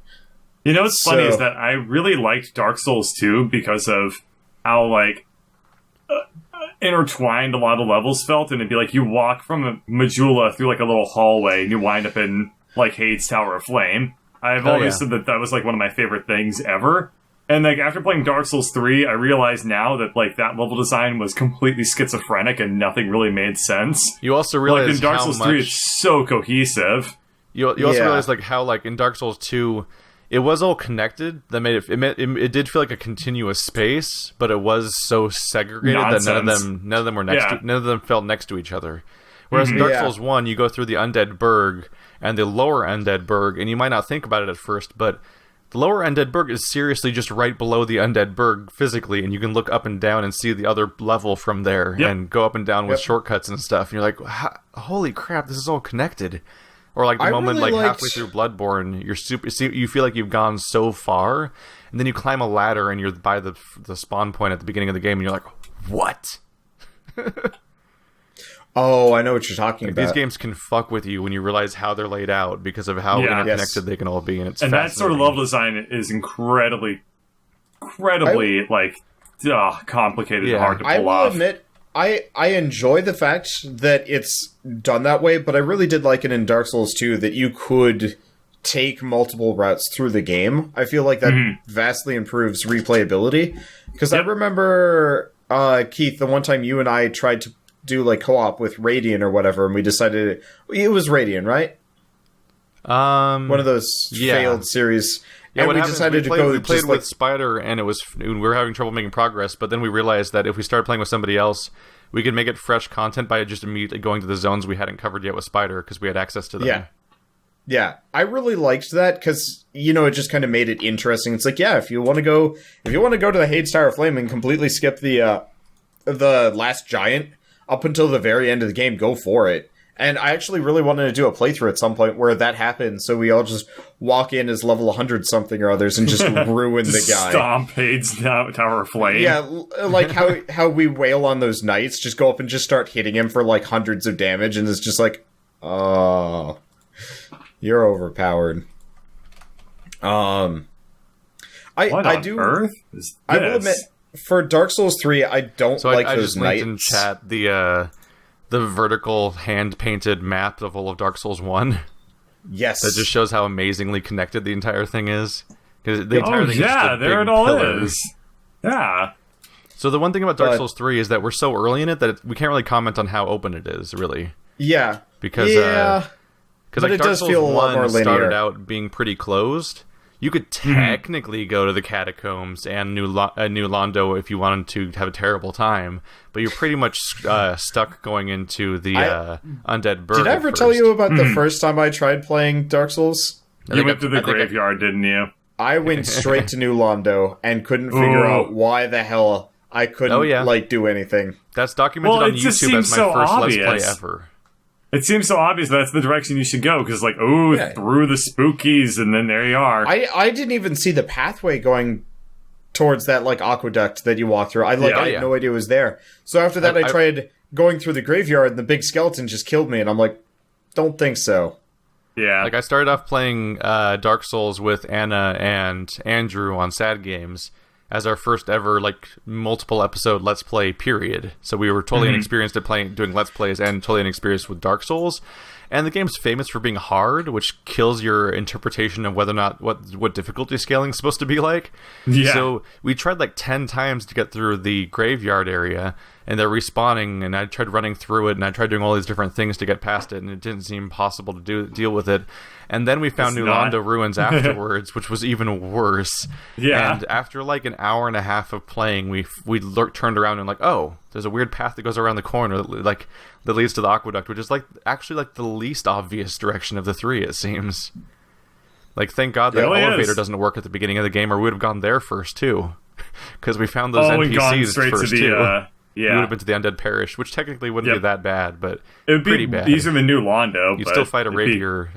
A: You know what's funny is that I really liked Dark Souls 2 because of how, like, intertwined a lot of the levels felt. And it'd be like you walk from Majula through, like, a little hallway and you wind up in, like, Hades Tower of Flame. I've always said that was, like, one of my favorite things ever. And, like, after playing Dark Souls 3, I realize now that, like, that level design was completely schizophrenic and nothing really made sense.
C: You also realize
A: like, in Dark Souls 3, it's so cohesive.
C: You also realize, like, how, like, in Dark Souls 2, it was all connected. That made it did feel like a continuous space, but it was so segregated that none of them were none of them felt next to each other. Whereas in Dark Souls 1, you go through the Undead Burg and the lower Undead Burg, and you might not think about it at first, but the lower Undead Burg is seriously just right below the Undead Burg physically, and you can look up and down and see the other level from there and go up and down with shortcuts and stuff. And you're like, holy crap, this is all connected. Or like the moment, really halfway through Bloodborne, you feel like you've gone so far, and then you climb a ladder and you're by the spawn point at the beginning of the game, and you're like, what?
D: Oh, I know what you're talking about.
C: These games can fuck with you when you realize how they're laid out because of how interconnected they can all be, and it's
A: that sort of level design is incredibly complicated and hard to pull off.
D: I will admit, I enjoy the fact that it's done that way, but I really did like it in Dark Souls 2 that you could take multiple routes through the game. I feel like that vastly improves replayability. Because I remember, Keith, the one time you and I tried to do like co-op with Radiant or whatever, and we decided it was Radiant, right? One of those failed series.
C: Yeah, and we decided to go. We played with Spider, and we were having trouble making progress. But then we realized that if we started playing with somebody else, we could make it fresh content by just immediately going to the zones we hadn't covered yet with Spider because we had access to them.
D: Yeah, I really liked that because it just kind of made it interesting. It's like, if you want to go to the Hades Tower of Flame and completely skip the last giant up until the very end of the game, go for it. And I actually really wanted to do a playthrough at some point where that happens, so we all just walk in as level 100 something or others and just ruin the guy.
A: Stomp Hades Tower of Flame.
D: Yeah, like how we wail on those knights, just go up and just start hitting him for like hundreds of damage, and it's just like, oh, you're overpowered.
A: What on earth is this?
D: I will admit, for Dark Souls 3, I don't like
C: I
D: those
C: just
D: knights.
C: In chat the vertical hand-painted map of all of Dark Souls 1.
D: Yes.
C: That just shows how amazingly connected the entire thing is. Because the entire thing is just a
A: there
C: big
A: it all
C: pillar.
A: is. Yeah.
C: So the one thing about Dark Souls 3 is that we're so early in it that we can't really comment on how open it is, really.
D: Yeah.
C: Because like,
D: it
C: Dark
D: does
C: Souls
D: feel a lot more
C: 1
D: linear.
C: started out being pretty closed. You could technically go to the catacombs and New Londo if you wanted to have a terrible time, but you're pretty much stuck going into the Undead Burg.
D: Did I ever tell you about the first time I tried playing Dark Souls?
A: You went to the graveyard, didn't you?
D: I went straight to New Londo and couldn't figure out why the hell I couldn't do anything.
C: That's documented on YouTube as my first Let's Play ever.
A: It seems so obvious that's the direction you should go, because through the spookies, and then there you are.
D: I didn't even see the pathway going towards that, like, aqueduct that you walk through. I had no idea it was there. So after that, I tried going through the graveyard, and the big skeleton just killed me, and I'm like, don't think so.
A: Yeah.
C: Like, I started off playing Dark Souls with Anna and Andrew on Sad Games as our first ever, like, multiple episode Let's Play period. So we were totally inexperienced at doing Let's Plays and totally inexperienced with Dark Souls. And the game's famous for being hard, which kills your interpretation of whether or not what difficulty scaling is supposed to be like.
A: Yeah.
C: So we tried like 10 times to get through the graveyard area, and they're respawning, and I tried running through it, and I tried doing all these different things to get past it, and it didn't seem possible to deal with it. And then we found New Londo Ruins afterwards, which was even worse.
A: Yeah.
C: And after like an hour and a half of playing, we turned around and like, oh, there's a weird path that goes around the corner, like that leads to the aqueduct, which is like actually like the least obvious direction of the three, it seems. Like, thank God the elevator doesn't work at the beginning of the game, or we would have gone there first too, because we found those NPCs first too. We would have been to the Undead Parish, which technically wouldn't be that bad, but
A: it would be
C: pretty bad.
A: Easier than New Londo.
C: You'd still fight a rapier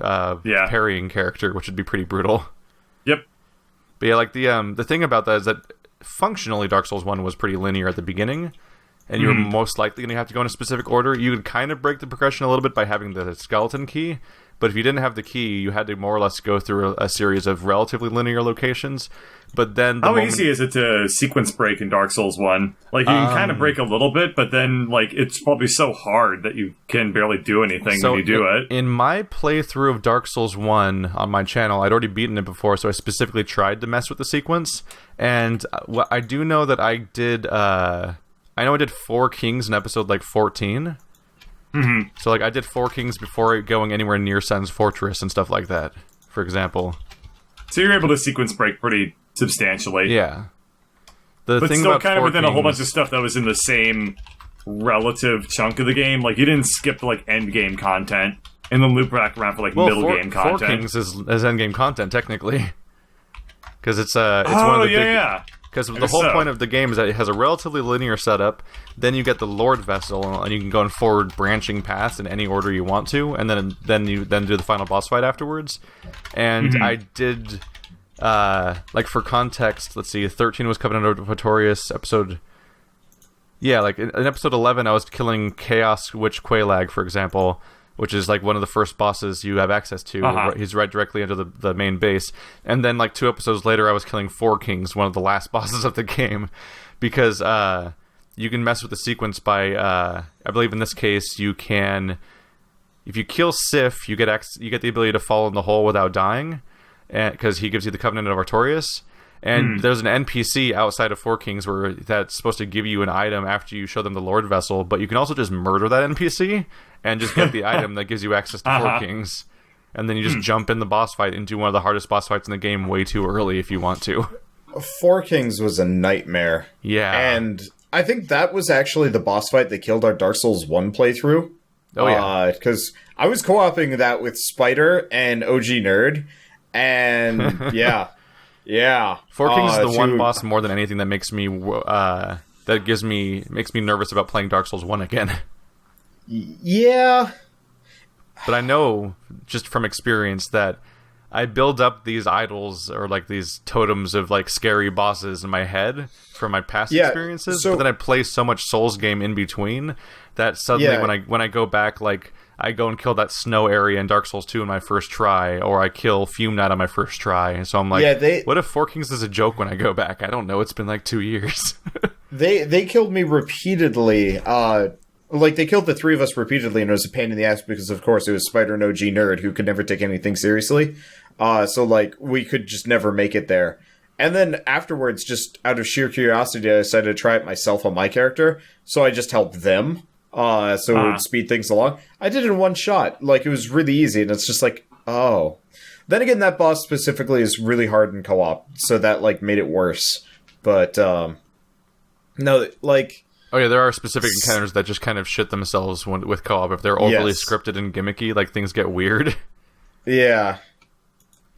C: parrying character, which would be pretty brutal.
A: Yep.
C: But yeah, like the thing about that is that functionally Dark Souls 1 was pretty linear at the beginning, and you were most likely going to have to go in a specific order. You could kind of break the progression a little bit by having the skeleton key, but if you didn't have the key, you had to more or less go through a series of relatively linear locations. But then
A: how easy is it to sequence break in Dark Souls 1? Like, you can kind of break a little bit, but then, like, it's probably so hard that you can barely do anything when you do it.
C: In my playthrough of Dark Souls 1 on my channel, I'd already beaten it before, so I specifically tried to mess with the sequence. And I do know that I did... I know I did 4 Kings in episode, like, 14.
A: Mm-hmm.
C: So, like, I did 4 Kings before going anywhere near Sun's Fortress and stuff like that, for example.
A: So you're able to sequence break pretty substantially.
C: Yeah.
A: But
C: thing
A: still
C: about
A: kind of within
C: Kings,
A: a whole bunch of stuff that was in the same relative chunk of the game. Like, you didn't skip, like, end game content and then loop back around for, like, middle game content.
C: 4 Kings is end game content, technically. Because it's one of the big... Because the whole point of the game is that it has a relatively linear setup. Then you get the Lord Vessel, and you can go in forward branching paths in any order you want to, and then you do the final boss fight afterwards. And I did, like, for context, let's see, 13 was Covenant of Pretorius, episode... Yeah, like, in episode 11, I was killing Chaos Witch Quelaag, for example, which is, like, one of the first bosses you have access to. He's right directly under the main base. And then, like, 2 episodes later, I was killing 4 Kings, one of the last bosses of the game. Because you can mess with the sequence by... I believe in this case, you can... If you kill Sif, you get the ability to fall in the hole without dying. Because he gives you the Covenant of Artorias. And there's an NPC outside of 4 Kings that's supposed to give you an item after you show them the Lord Vessel, but you can also just murder that NPC and just get the item that gives you access to 4 Kings. And then you just jump in the boss fight into one of the hardest boss fights in the game way too early if you want to.
D: 4 Kings was a nightmare.
C: Yeah.
D: And I think that was actually the boss fight that killed our Dark Souls 1 playthrough.
C: Oh, yeah.
D: Because I was co-oping that with Spider and OG Nerd, and yeah. Yeah.
C: 4 Kings is the one boss more than anything that makes me makes me nervous about playing Dark Souls 1 again.
D: Yeah.
C: But I know just from experience that I build up these idols or like these totems of like scary bosses in my head from my past experiences, but then I play so much Souls game in between that suddenly when I go back, like I go and kill that snow area in Dark Souls 2 in my first try, or I kill Fume Knight on my first try. And so I'm like, what if 4 Kings is a joke when I go back? I don't know. It's been like 2 years.
D: They killed me repeatedly. Like, they killed the 3 of us repeatedly, and it was a pain in the ass because, of course, it was Spider and OG Nerd who could never take anything seriously. So, like, we could just never make it there. And then afterwards, just out of sheer curiosity, I decided to try it myself on my character. So I just helped them. So it would speed things along. I did it in one shot. Like, it was really easy, and it's just like, oh. Then again, that boss specifically is really hard in co-op, so that, like, made it worse. But, no, like...
C: Oh yeah, there are specific encounters that just kind of shit themselves with co-op. If they're overly scripted and gimmicky, like, things get weird.
D: Yeah.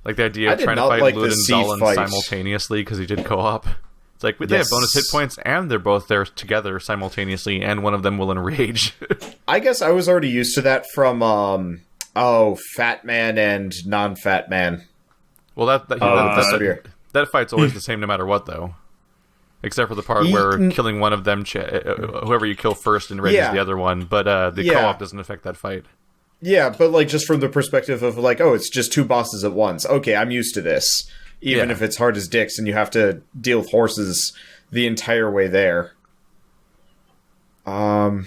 C: Like the idea of trying to fight Lud and Zalin simultaneously because he did co-op. It's like, they have bonus hit points, and they're both there together simultaneously, and one of them will enrage.
D: I guess I was already used to that from, Fat Man and Non-Fat Man.
C: Well, that fight's always the same no matter what, though. Except for the part where killing one of them, whoever you kill first enrages the other one, but the co-op doesn't affect that fight.
D: Yeah, but like just from the perspective of like, oh, it's just 2 bosses at once. Okay, I'm used to this. Even if it's hard as dicks and you have to deal with horses the entire way there.
C: So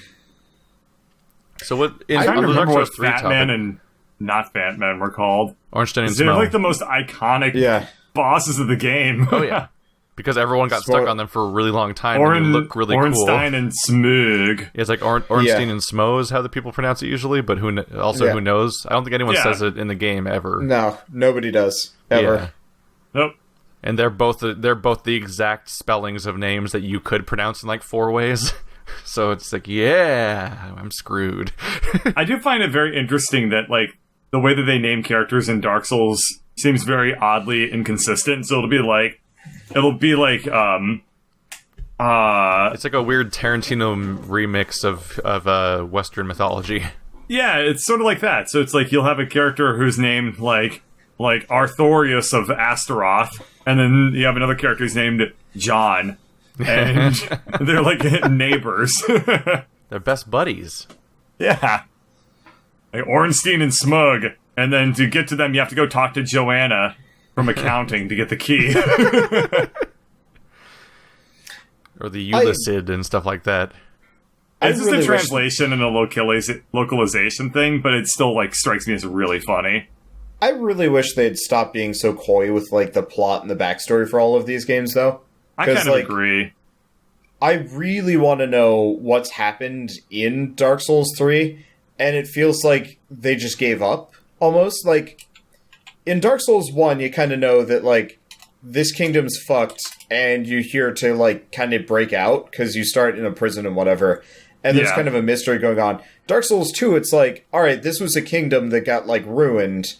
C: what?
A: I don't remember what
C: Fat
A: Fat Man and not Fat Man were called.
C: Ornstein and
A: They're
C: Smell.
A: like the most iconic bosses of the game.
C: Oh yeah, because everyone got stuck on them for a really long time. And they look really cool.
A: Ornstein and Smug.
C: It's like Ornstein and Smo is how the people pronounce it usually, but who knows? I don't think anyone says it in the game ever.
D: No, nobody does ever.
C: Yeah.
A: Nope.
C: And they're both the exact spellings of names that you could pronounce in like 4 ways. So it's like, yeah, I'm screwed.
A: I do find it very interesting that like the way that they name characters in Dark Souls seems very oddly inconsistent. So it'll be like
C: it's like a weird Tarantino remix of Western mythology.
A: Yeah, it's sort of like that. So it's like you'll have a character who's named like Arthurius of Astaroth, and then you have another character who's named John, and they're like neighbors.
C: They're best buddies.
A: Yeah, like Ornstein and Smug, and then to get to them, you have to go talk to Joanna from accounting to get the key.
C: Or the Ulysses and stuff like that.
A: It's just a translation and a localization thing, but it still like strikes me as really funny.
D: I really wish they'd stop being so coy with like the plot and the backstory for all of these games, though.
A: I kind of agree.
D: I really want to know what's happened in Dark Souls 3, and it feels like they just gave up, almost. Like, in Dark Souls 1, you kind of know that, like, this kingdom's fucked, and you're here to, like, kind of break out, because you start in a prison and whatever, and there's kind of a mystery going on. Dark Souls 2, it's like, alright, this was a kingdom that got, like, ruined,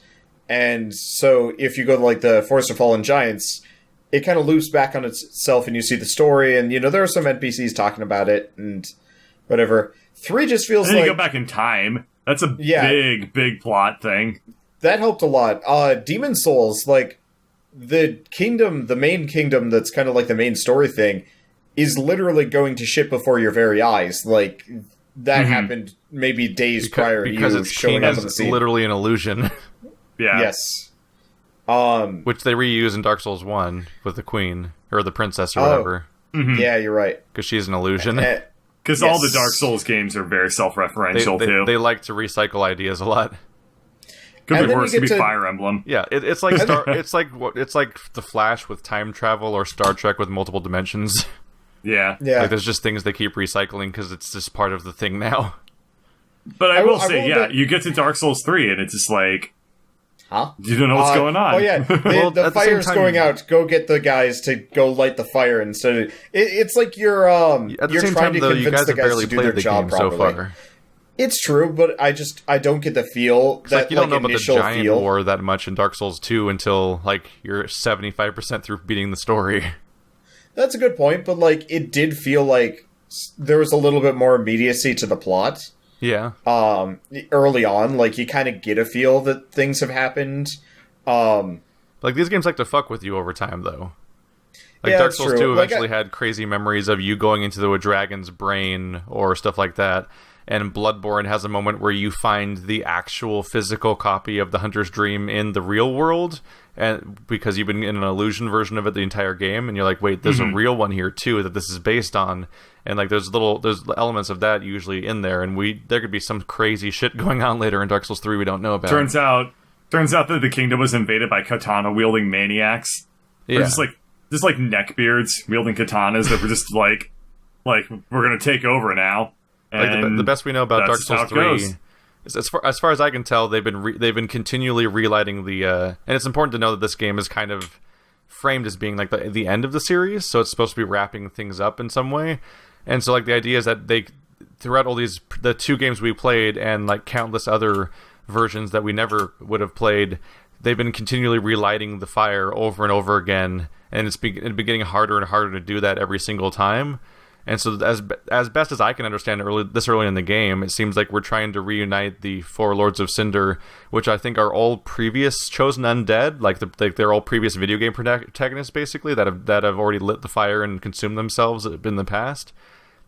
D: and so if you go to, like, the Forest of Fallen Giants, it kind of loops back on itself and you see the story, and, you know, there are some NPCs talking about it, and whatever. 3 just feels
A: and then
D: like...
A: you go back in time. That's a big plot thing.
D: That helped a lot. Demon Souls, like, the main kingdom that's kind of like the main story thing, is literally going to shit before your very eyes. Like, that happened maybe days prior to you showing up on the scene.
C: It's literally an illusion.
A: Yeah.
D: Yes.
C: Which they reuse in Dark Souls 1 with the queen, or the princess, or whatever.
D: Yeah, you're right.
C: Because she's an illusion.
A: Because all the Dark Souls games are very self-referential, too.
C: They like to recycle ideas a lot.
A: Could be worse, could be Fire Emblem.
C: Yeah, it's like it's like The Flash with time travel, or Star Trek with multiple dimensions.
A: Yeah.
C: Like, there's just things they keep recycling because it's just part of the thing now.
A: But I will say, you get to Dark Souls 3, and it's just like...
D: Huh?
A: You don't know what's going on.
D: Oh, yeah. The fire's going out. Go get the guys to go light the fire instead of... It's like you're trying to convince the guys to do their job properly. So far. It's true, but I don't get the feel that,
C: like, you don't know about the giant
D: feel.
C: war that much in Dark Souls 2 until, like, you're 75% through beating the story.
D: That's a good point, but, like, it did feel like there was a little bit more immediacy to the plot.
C: Yeah.
D: Early on, like, you kind of get a feel that things have happened.
C: Like, these games like to fuck with you over time, though. Like,
D: yeah,
C: Dark Souls 2
D: like,
C: eventually had crazy memories of you going into a dragon's brain or stuff like that. And Bloodborne has a moment where you find the actual physical copy of the Hunter's Dream in the real world, and because you've been in an illusion version of it the entire game, and you're like, wait, there's a real one here too that this is based on, and like there's elements of that usually in there, and there could be some crazy shit going on later in Dark Souls 3 we don't know about.
A: Turns out that the kingdom was invaded by katana wielding maniacs. Yeah. Just like neckbeards wielding katanas that were just like we're gonna take over now.
C: Like the best we know about Dark Souls 3 is, as far as I can tell, they've been continually relighting the and it's important to know that this game is kind of framed as being like the end of the series, so it's supposed to be wrapping things up in some way. And so like the idea is that they, throughout all the 2 games we played and like countless other versions that we never would have played, they've been continually relighting the fire over and over again, and it's been getting harder and harder to do that every single time. And so as best as I can understand this early in the game, it seems like we're trying to reunite the 4 Lords of Cinder, which I think are all previous chosen undead, like they're all previous video game protagonists basically that have already lit the fire and consumed themselves in the past.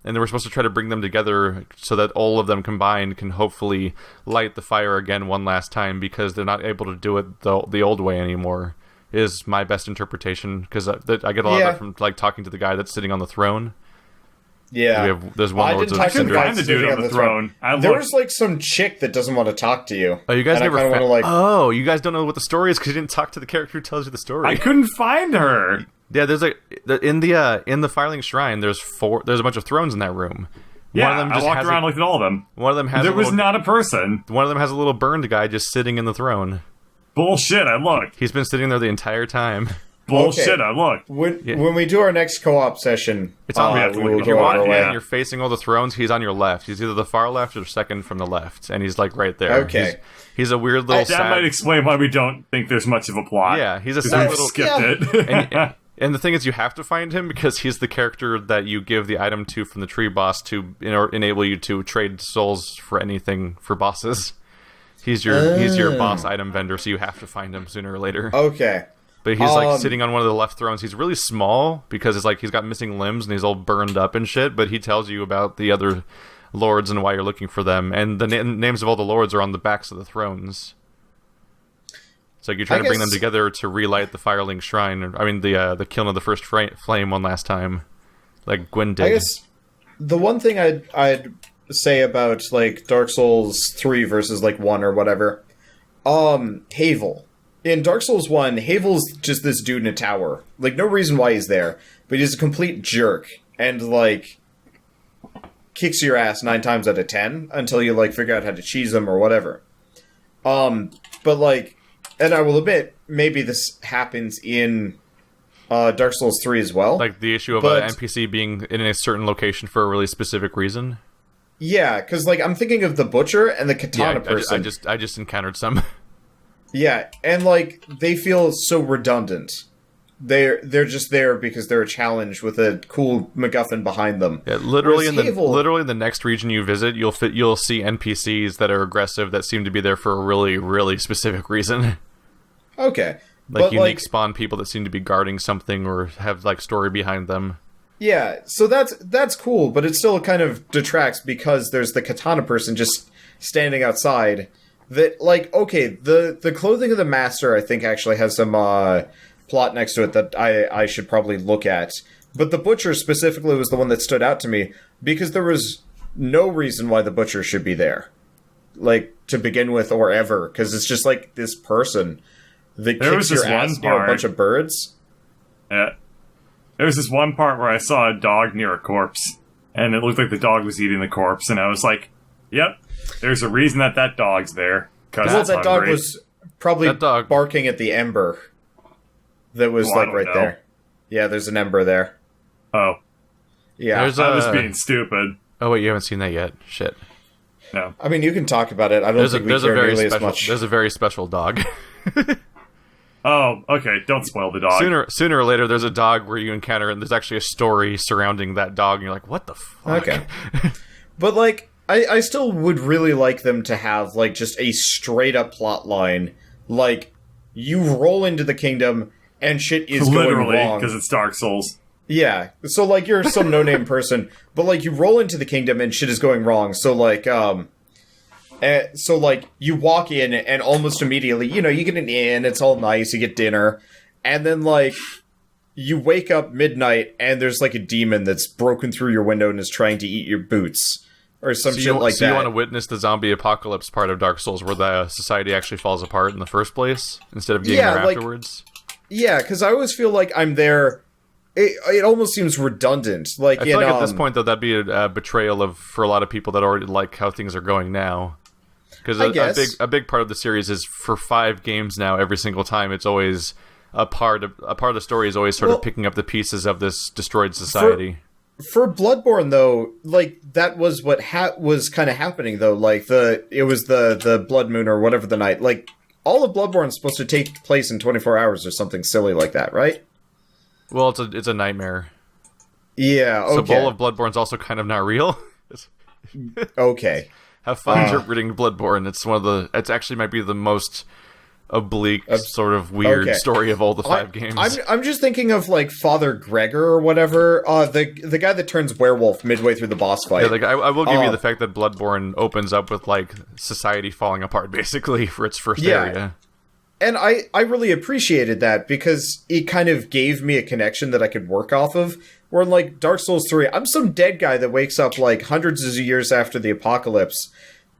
C: and we're supposed to try to bring them together so that all of them combined can hopefully light the fire again one last time, because they're not able to do it the old way anymore, is my best interpretation, because I get a lot of that from like talking to the guy that's sitting on the throne.
D: Yeah,
C: there's one Lord of
A: Cinder. Find the dude on the throne.
D: There was like some chick that doesn't want to talk to you.
C: Oh, you guys never
D: want to like.
C: Oh, you guys don't know what the story is because you didn't talk to the character who tells you the story.
A: I couldn't find her.
C: Yeah, there's in the Firelink Shrine. There's a bunch of thrones in that room.
A: Yeah,
C: one of them
A: I walked around, looked at all of them.
C: One of them has.
A: There was not a person.
C: One of them has a little burned guy just sitting in the throne.
A: Bullshit! I looked.
C: He's been sitting there the entire time.
A: Bullshit! I looked.
D: When we do our next co-op session,
C: it's on
A: if you want.
C: And you're facing all the thrones. He's on your left. He's either the far left or second from the left, and he's like right there.
D: Okay.
C: He's a weird little.
A: That might explain why we don't think there's much of a plot.
C: Yeah, he's a sad little.
A: Skipped it.
C: And the thing is, you have to find him because he's the character that you give the item to from the tree boss to enable you to trade souls for anything for bosses. He's your boss item vendor, so you have to find him sooner or later.
D: Okay.
C: But he's like sitting on one of the left thrones. He's really small because it's like he's got missing limbs and he's all burned up and shit. But he tells you about the other lords and why you're looking for them. And the names of all the lords are on the backs of the thrones. It's like you're trying to bring them together to relight the Firelink Shrine. I mean, the killing of the first flame one last time, like Gwyn did.
D: I guess the one thing I'd say about like Dark Souls 3 versus like 1 or whatever, Havel. In Dark Souls 1, Havel's just this dude in a tower. Like, no reason why he's there, but he's a complete jerk and like kicks your ass 9 times out of 10 until you like figure out how to cheese him or whatever. But like. And I will admit, maybe this happens in Dark Souls 3 as well.
C: Like the issue of an NPC being in a certain location for a really specific reason?
D: Yeah, because like I'm thinking of the Butcher and the Katana person.
C: I just encountered some.
D: Yeah, and like they feel so redundant. They're just there because they're a challenge with a cool MacGuffin behind them.
C: Yeah, literally in the next region you visit, you'll see NPCs that are aggressive that seem to be there for a really, really specific reason.
D: Okay.
C: Like unique spawn people that seem to be guarding something or have like story behind them.
D: Yeah, so that's cool, but it still kind of detracts because there's the Katana person just standing outside. That like okay, the clothing of the master I think actually has some plot next to it that I should probably look at. But the Butcher specifically was the one that stood out to me because there was no reason why the Butcher should be there, like to begin with or ever, because it's just like this person that kicks your ass near a bunch of birds.
A: Yeah. There was this one part where I saw a dog near a corpse, and it looked like the dog was eating the corpse, and I was like, yep, there's a reason that dog's there.
D: Well, that dog was probably barking at the ember that was like right there. Yeah, there's an ember there.
A: Oh.
D: Yeah.
A: I was being stupid.
C: Oh, wait, you haven't seen that yet? Shit.
A: No.
D: I mean, you can talk about it. I don't think we care nearly as much.
C: There's a very special dog.
A: Oh, okay. Don't spoil the dog.
C: Sooner or later, there's a dog where you encounter, and there's actually a story surrounding that dog, and you're like, what the fuck?
D: Okay. But, like, I still would really like them to have, like, just a straight-up plot line. Like, you roll into the kingdom, and shit is going wrong.
A: Literally, because it's Dark Souls.
D: Yeah. So, like, you're some no-name person, but, like, you roll into the kingdom, and shit is going wrong. So, like, you walk in, and almost immediately, you know, you get an inn, it's all nice, you get dinner, and then, like, you wake up midnight, and there's, like, a demon that's broken through your window and is trying to eat your boots. Or some shit like that.
C: So you want to witness the zombie apocalypse part of Dark Souls, where the society actually falls apart in the first place, instead of getting there afterwards?
D: Yeah, because I always feel like I'm there... It almost seems redundant. Like,
C: I feel like at this point, though, that'd be a betrayal for a lot of people that already like how things are going now. Because a big part of the series is for 5 games now, every single time, it's always a part of the story is always sort of picking up the pieces of this destroyed society.
D: For Bloodborne, though, like, that was what was kind of happening, though. Like, it was the Blood Moon or whatever the night. Like, all of Bloodborne's supposed to take place in 24 hours or something silly like that, right?
C: Well, it's a nightmare.
D: Yeah, okay.
C: So Bowl of Bloodborne's also kind of not real.
D: Okay.
C: Have fun interpreting Bloodborne. It's actually might be the most oblique, sort of weird story of all the 5 games.
D: I'm just thinking of like Father Gregor or whatever, the guy that turns werewolf midway through the boss fight.
C: Yeah, like I will give you the fact that Bloodborne opens up with like society falling apart basically for its first area.
D: And I really appreciated that because it kind of gave me a connection that I could work off of. Where in like Dark Souls 3, I'm some dead guy that wakes up like hundreds of years after the apocalypse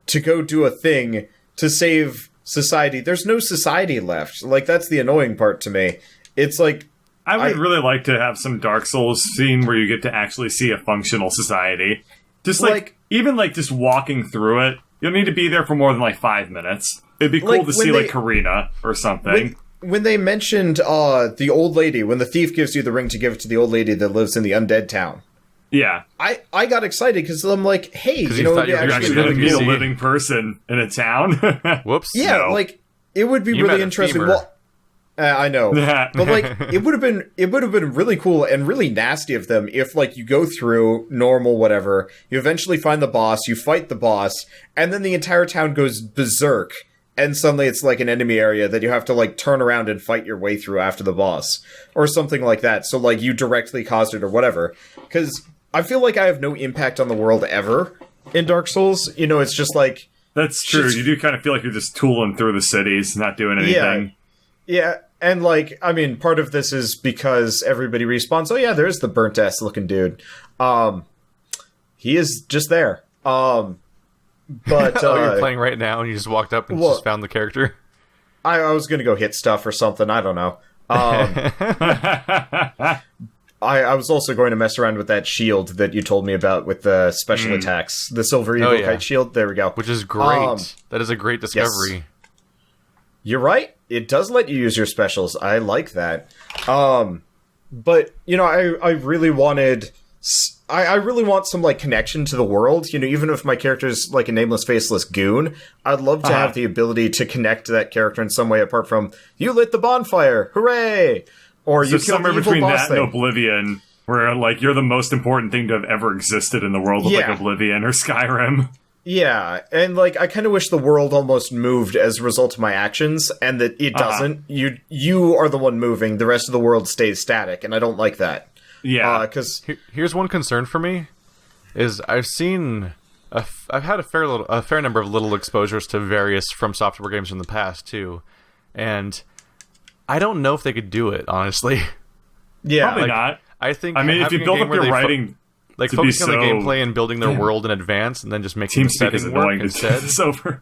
D: to go do a thing to save society. There's no society left. Like, that's the annoying part to me. It's like...
A: I would really like to have some Dark Souls scene where you get to actually see a functional society. Just like even like just walking through it, you don't need to be there for more than like 5 minutes. It'd be cool to see like Karina or something.
D: When they mentioned the old lady, when the thief gives you the ring to give it to the old lady that lives in the undead town.
A: Yeah.
D: I got excited because I'm like, hey, you
C: know,
A: you're actually going to be a living person in a town.
C: Whoops.
D: Yeah,
A: no.
D: like it would be really interesting. Well, I know, but like it would have been really cool and really nasty of them if like you go through normal whatever, you eventually find the boss, you fight the boss, and then the entire town goes berserk, and suddenly it's like an enemy area that you have to like turn around and fight your way through after the boss or something like that. So like you directly caused it or whatever, because I feel like I have no impact on the world ever in Dark Souls. You know, it's just like...
A: That's true. You do kind of feel like you're just tooling through the cities, not doing anything.
D: Yeah, and like, I mean, part of this is because everybody respawns. Oh yeah, there's the burnt-ass looking dude. He is just there. But
C: you're playing right now and you just walked up and just found the character?
D: I was going to go hit stuff or something. I don't know. I was also going to mess around with that shield that you told me about with the special attacks. The Silver Eagle Kite shield. There we go.
C: Which is great. That is a great discovery.
D: Yes. You're right. It does let you use your specials. I like that. But, you know, I really wanted... I really want some, like, connection to the world. You know, even if my character's, like, a nameless, faceless goon, I'd love to have the ability to connect to that character in some way apart from, you lit the bonfire! Hooray! Or you killed the evil
A: between
D: boss
A: that and Oblivion, where, like, you're the most important thing to have ever existed in the world of, like, Oblivion or Skyrim.
D: Yeah, and, like, I kind of wish the world almost moved as a result of my actions, and that it doesn't. You are the one moving, the rest of the world stays static, and I don't like that.
A: Yeah,
D: because
C: here's one concern for me: is I've had a fair number of little exposures to various From Software games in the past too, and I don't know if they could do it honestly.
D: Yeah,
A: probably not.
C: I think.
A: I mean, if you build up your writing,
C: like focusing on the gameplay and building their world in advance, and then just making the setting work instead.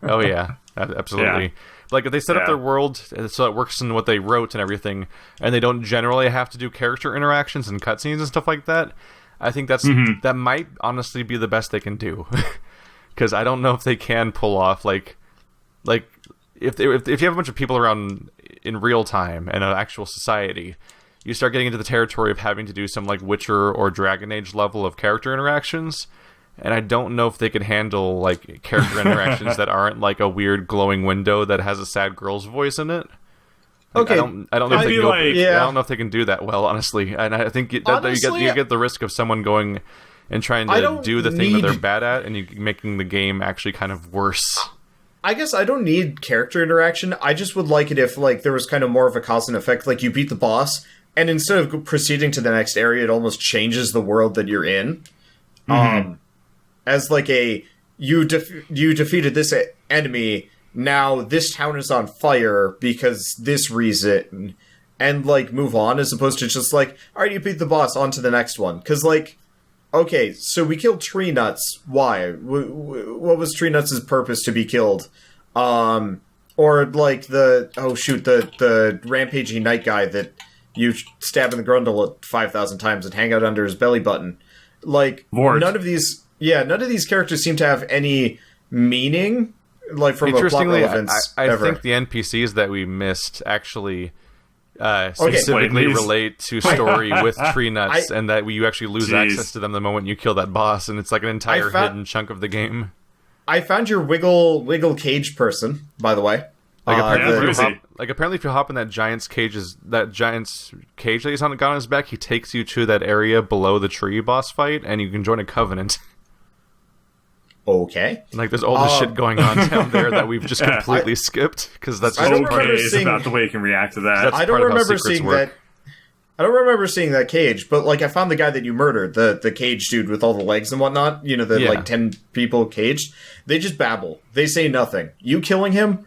C: Oh yeah, absolutely. Yeah. Like, if they set up their world so it works in what they wrote and everything, and they don't generally have to do character interactions and cutscenes and stuff like that, I think that might honestly be the best they can do. Because I don't know if they can pull off, like if you have a bunch of people around in real time and an actual society, you start getting into the territory of having to do some, like, Witcher or Dragon Age level of character interactions. And I don't know if they could handle, like, character interactions that aren't, like, a weird glowing window that has a sad girl's voice in it. Like,
D: okay,
C: I don't know if they I don't know if they can do that well, honestly. And I think you get the risk of someone going and trying to do the thing that they're bad at, and you making the game actually kind of worse.
D: I guess I don't need character interaction. I just would like it if, like, there was kind of more of a cause and effect. Like, you beat the boss, and instead of proceeding to the next area, it almost changes the world that you're in. As like you defeated this enemy, now this town is on fire because this reason, and like move on, as opposed to just like, alright, you beat the boss, on to the next one. Because like, okay, so we killed Tree Nuts, why? What was Tree Nuts' purpose to be killed? Or like the rampaging night guy that you stab in the grundle 5,000 times and hang out under his belly button. Like, none of these characters seem to have any meaning, like, from a plot relevance.
C: I think the NPCs that we missed actually specifically relate to story with Tree Nuts, and that you actually lose access to them the moment you kill that boss, and it's like an entire hidden chunk of the game.
D: I found your wiggle cage person, by the way.
C: Like, apparently, if you hop in that giant's cage that he's got on his back, he takes you to that area below the tree boss fight, and you can join a covenant.
D: Okay.
C: Like, there's all this shit going on down there that we've just completely skipped, because that's just
D: part of
A: it. About the way you can react to that.
D: I don't remember seeing that. I don't remember seeing that cage, but, like, I found the guy that you murdered, the cage dude with all the legs and whatnot, you know, the, like, 10 people caged. They just babble. They say nothing. You killing him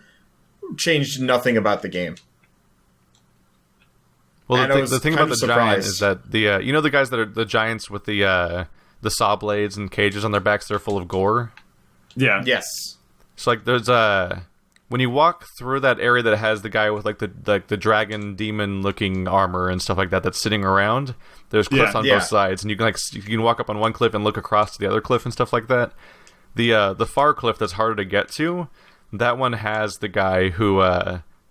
D: changed nothing about the game.
C: Well, the thing about the giant is that the you know the guys that are the giants with the saw blades and cages on their backs, they're full of gore.
A: Yeah.
D: Yes.
C: So like there's when you walk through that area that has the guy with like the dragon demon looking armor and stuff like that that's sitting around, there's cliffs on both sides, and you can walk up on one cliff and look across to the other cliff and stuff like that. The far cliff that's harder to get to, that one has the guy who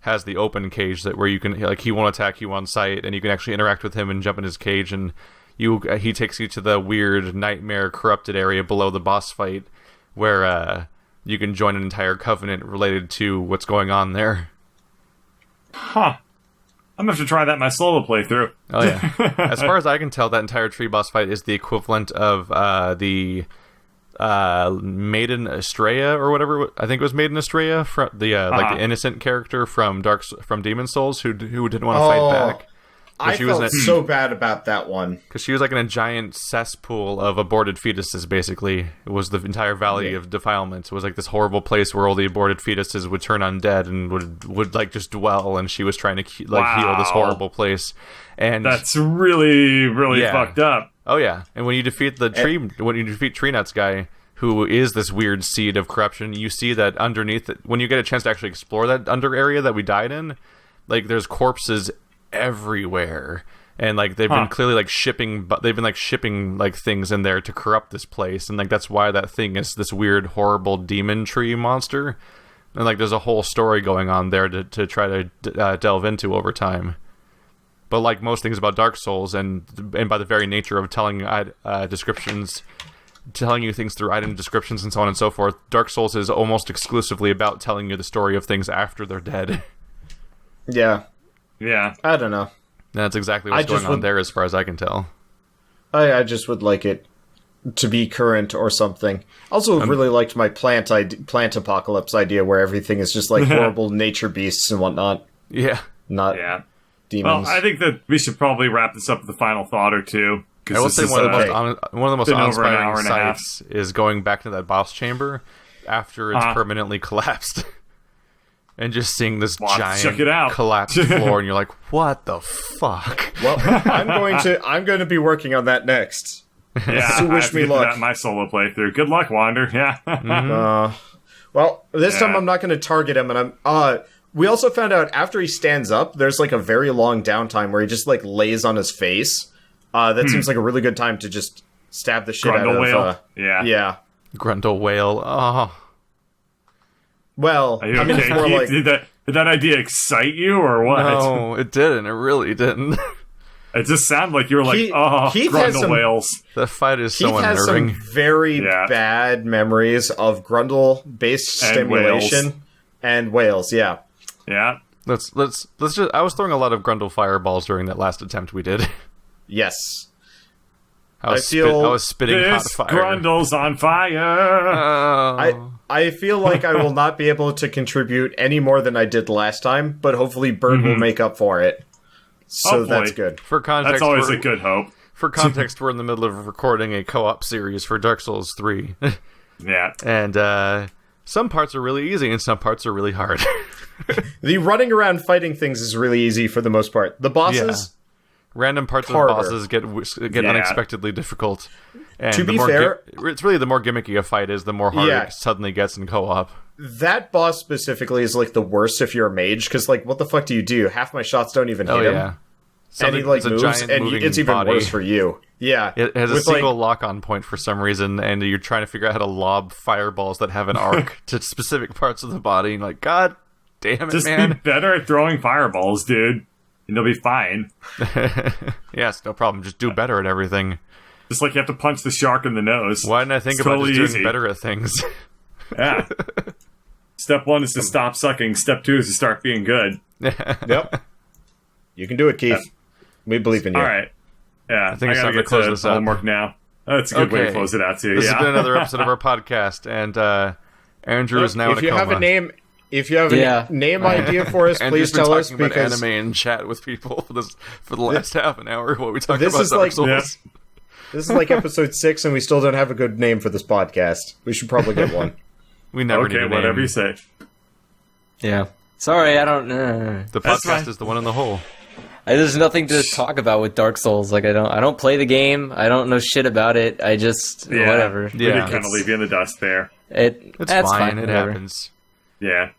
C: has the open cage that where you can like he won't attack you on sight, and you can actually interact with him and jump in his cage, and he takes you to the weird nightmare corrupted area below the boss fight where you can join an entire covenant related to what's going on there.
A: Huh. I'm gonna have to try that in my solo playthrough.
C: Oh yeah. As far as I can tell, that entire tree boss fight is the equivalent of the Maiden Estrella or whatever. I think it was Maiden Estrella, from the like the innocent character from Demon Souls who didn't want to fight back.
D: I felt so bad about that one
C: because she was like in a giant cesspool of aborted fetuses. Basically, it was the entire valley of defilement. It was like this horrible place where all the aborted fetuses would turn undead and would like just dwell. And she was trying to heal this horrible place. And
A: that's really fucked up.
C: Oh yeah, and when you defeat when you defeat Tree Nuts guy, who is this weird seed of corruption, you see that underneath it, when you get a chance to actually explore that under area that we died in, like there's corpses everywhere, and like they've been clearly like shipping like things in there to corrupt this place, and like that's why that thing is this weird horrible demon tree monster, and like there's a whole story going on there to try to delve into over time. But like most things about Dark Souls, and by the very nature of telling descriptions, telling you things through item descriptions and so on and so forth, Dark Souls is almost exclusively about telling you the story of things after they're dead.
D: Yeah.
A: Yeah.
D: I don't know.
C: And that's exactly what's going on there as far as I can tell.
D: I just would like it to be current or something. Also really liked my plant apocalypse idea where everything is just like horrible nature beasts and whatnot.
C: Yeah.
D: Not demons.
A: Well, I think that we should probably wrap this up with a final thought or two.
C: I will say one of the most awe-inspiring sights is going back to that boss chamber after it's permanently collapsed. And just seeing this giant collapsed floor, and you're like, "What the fuck?"
D: Well, I'm going to be working on that next.
A: Yeah,
D: so wish me luck.
A: My solo playthrough. Good luck, Wander. Yeah.
D: Well, this time I'm not going to target him, and we also found out after he stands up, there's like a very long downtime where he just like lays on his face. That seems like a really good time to just stab the shit out of.
A: Whale. Yeah.
C: Grundle whale. Oh.
D: Well, I mean, it's more like...
A: Did that idea excite you, or what?
C: No, it didn't. It really didn't.
A: It just sounded like you were like, Grundle whales.
C: The fight is so unnerving.
D: Heath has some very bad memories of Grundle-based stimulation and whales, yeah.
C: Yeah. Let's just... I was throwing a lot of Grundle fireballs during that last attempt we did.
D: Yes.
C: I was spitting hot fire.
A: Grundle's on fire.
C: Oh.
D: I feel like I will not be able to contribute any more than I did last time, but hopefully Bird will make up for it. So that's good.
C: For context,
A: that's always a good hope.
C: For context, we're in the middle of recording a co-op series for Dark Souls 3.
A: Yeah.
C: And some parts are really easy and some parts are really hard.
D: The running around fighting things is really easy for the most part. The bosses...
C: Yeah. Random parts of the bosses get unexpectedly difficult. And
D: to be fair...
C: it's really the more gimmicky a fight is, the more hard it suddenly gets in co-op.
D: That boss specifically is like the worst if you're a mage, because like, what the fuck do you do? Half my shots don't even hit him. And he like moves, and it's even worse for you. Yeah.
C: It has a single lock-on point for some reason, and you're trying to figure out how to lob fireballs that have an arc to specific parts of the body, and like, God damn it,
A: just
C: man.
A: Just be better at throwing fireballs, dude. And they'll be fine.
C: Yes, no problem. Just do better at everything.
A: Just like you have to punch the shark in the nose.
C: Why didn't I think about totally just doing better at things?
A: Yeah. Step 1 is to stop sucking. Step 2 is to start being good.
D: Yep. You can do it, Keith. We believe in you.
A: All right. Yeah,
C: I think it's time to close this up.
A: Homework now. That's a good way to close it out, too.
C: This has been another episode of our podcast, and Andrew is now in a coma.
D: If you have a name idea for us, please tell us.
C: Because about anime and chat with people for the last half an hour while we talk about Dark Souls.
D: This is like episode 6, and we still don't have a good name for this podcast. We should probably get one.
C: We never need a name.
A: Whatever you say.
B: Yeah. Sorry, I don't.
C: The podcast is the one in the hole.
B: There's nothing to talk about with Dark Souls. Like I don't play the game. I don't know shit about it. I just whatever.
A: We did kind of leave you in the dust there.
B: That's fine.
C: It happens.
A: Yeah.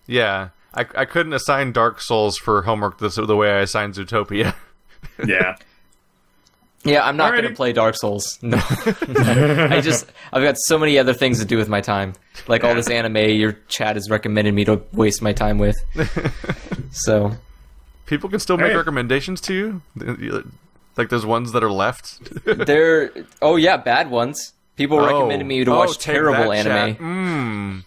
C: Yeah. I couldn't assign Dark Souls for homework the way I assigned Zootopia.
A: Yeah.
B: Yeah, I'm not going to play Dark Souls. No. I've got so many other things to do with my time. Like all this anime your chat has recommended me to waste my time with. So.
C: People can still make recommendations to you? Like there's ones that are left?
B: Bad ones. People recommended me to watch terrible anime.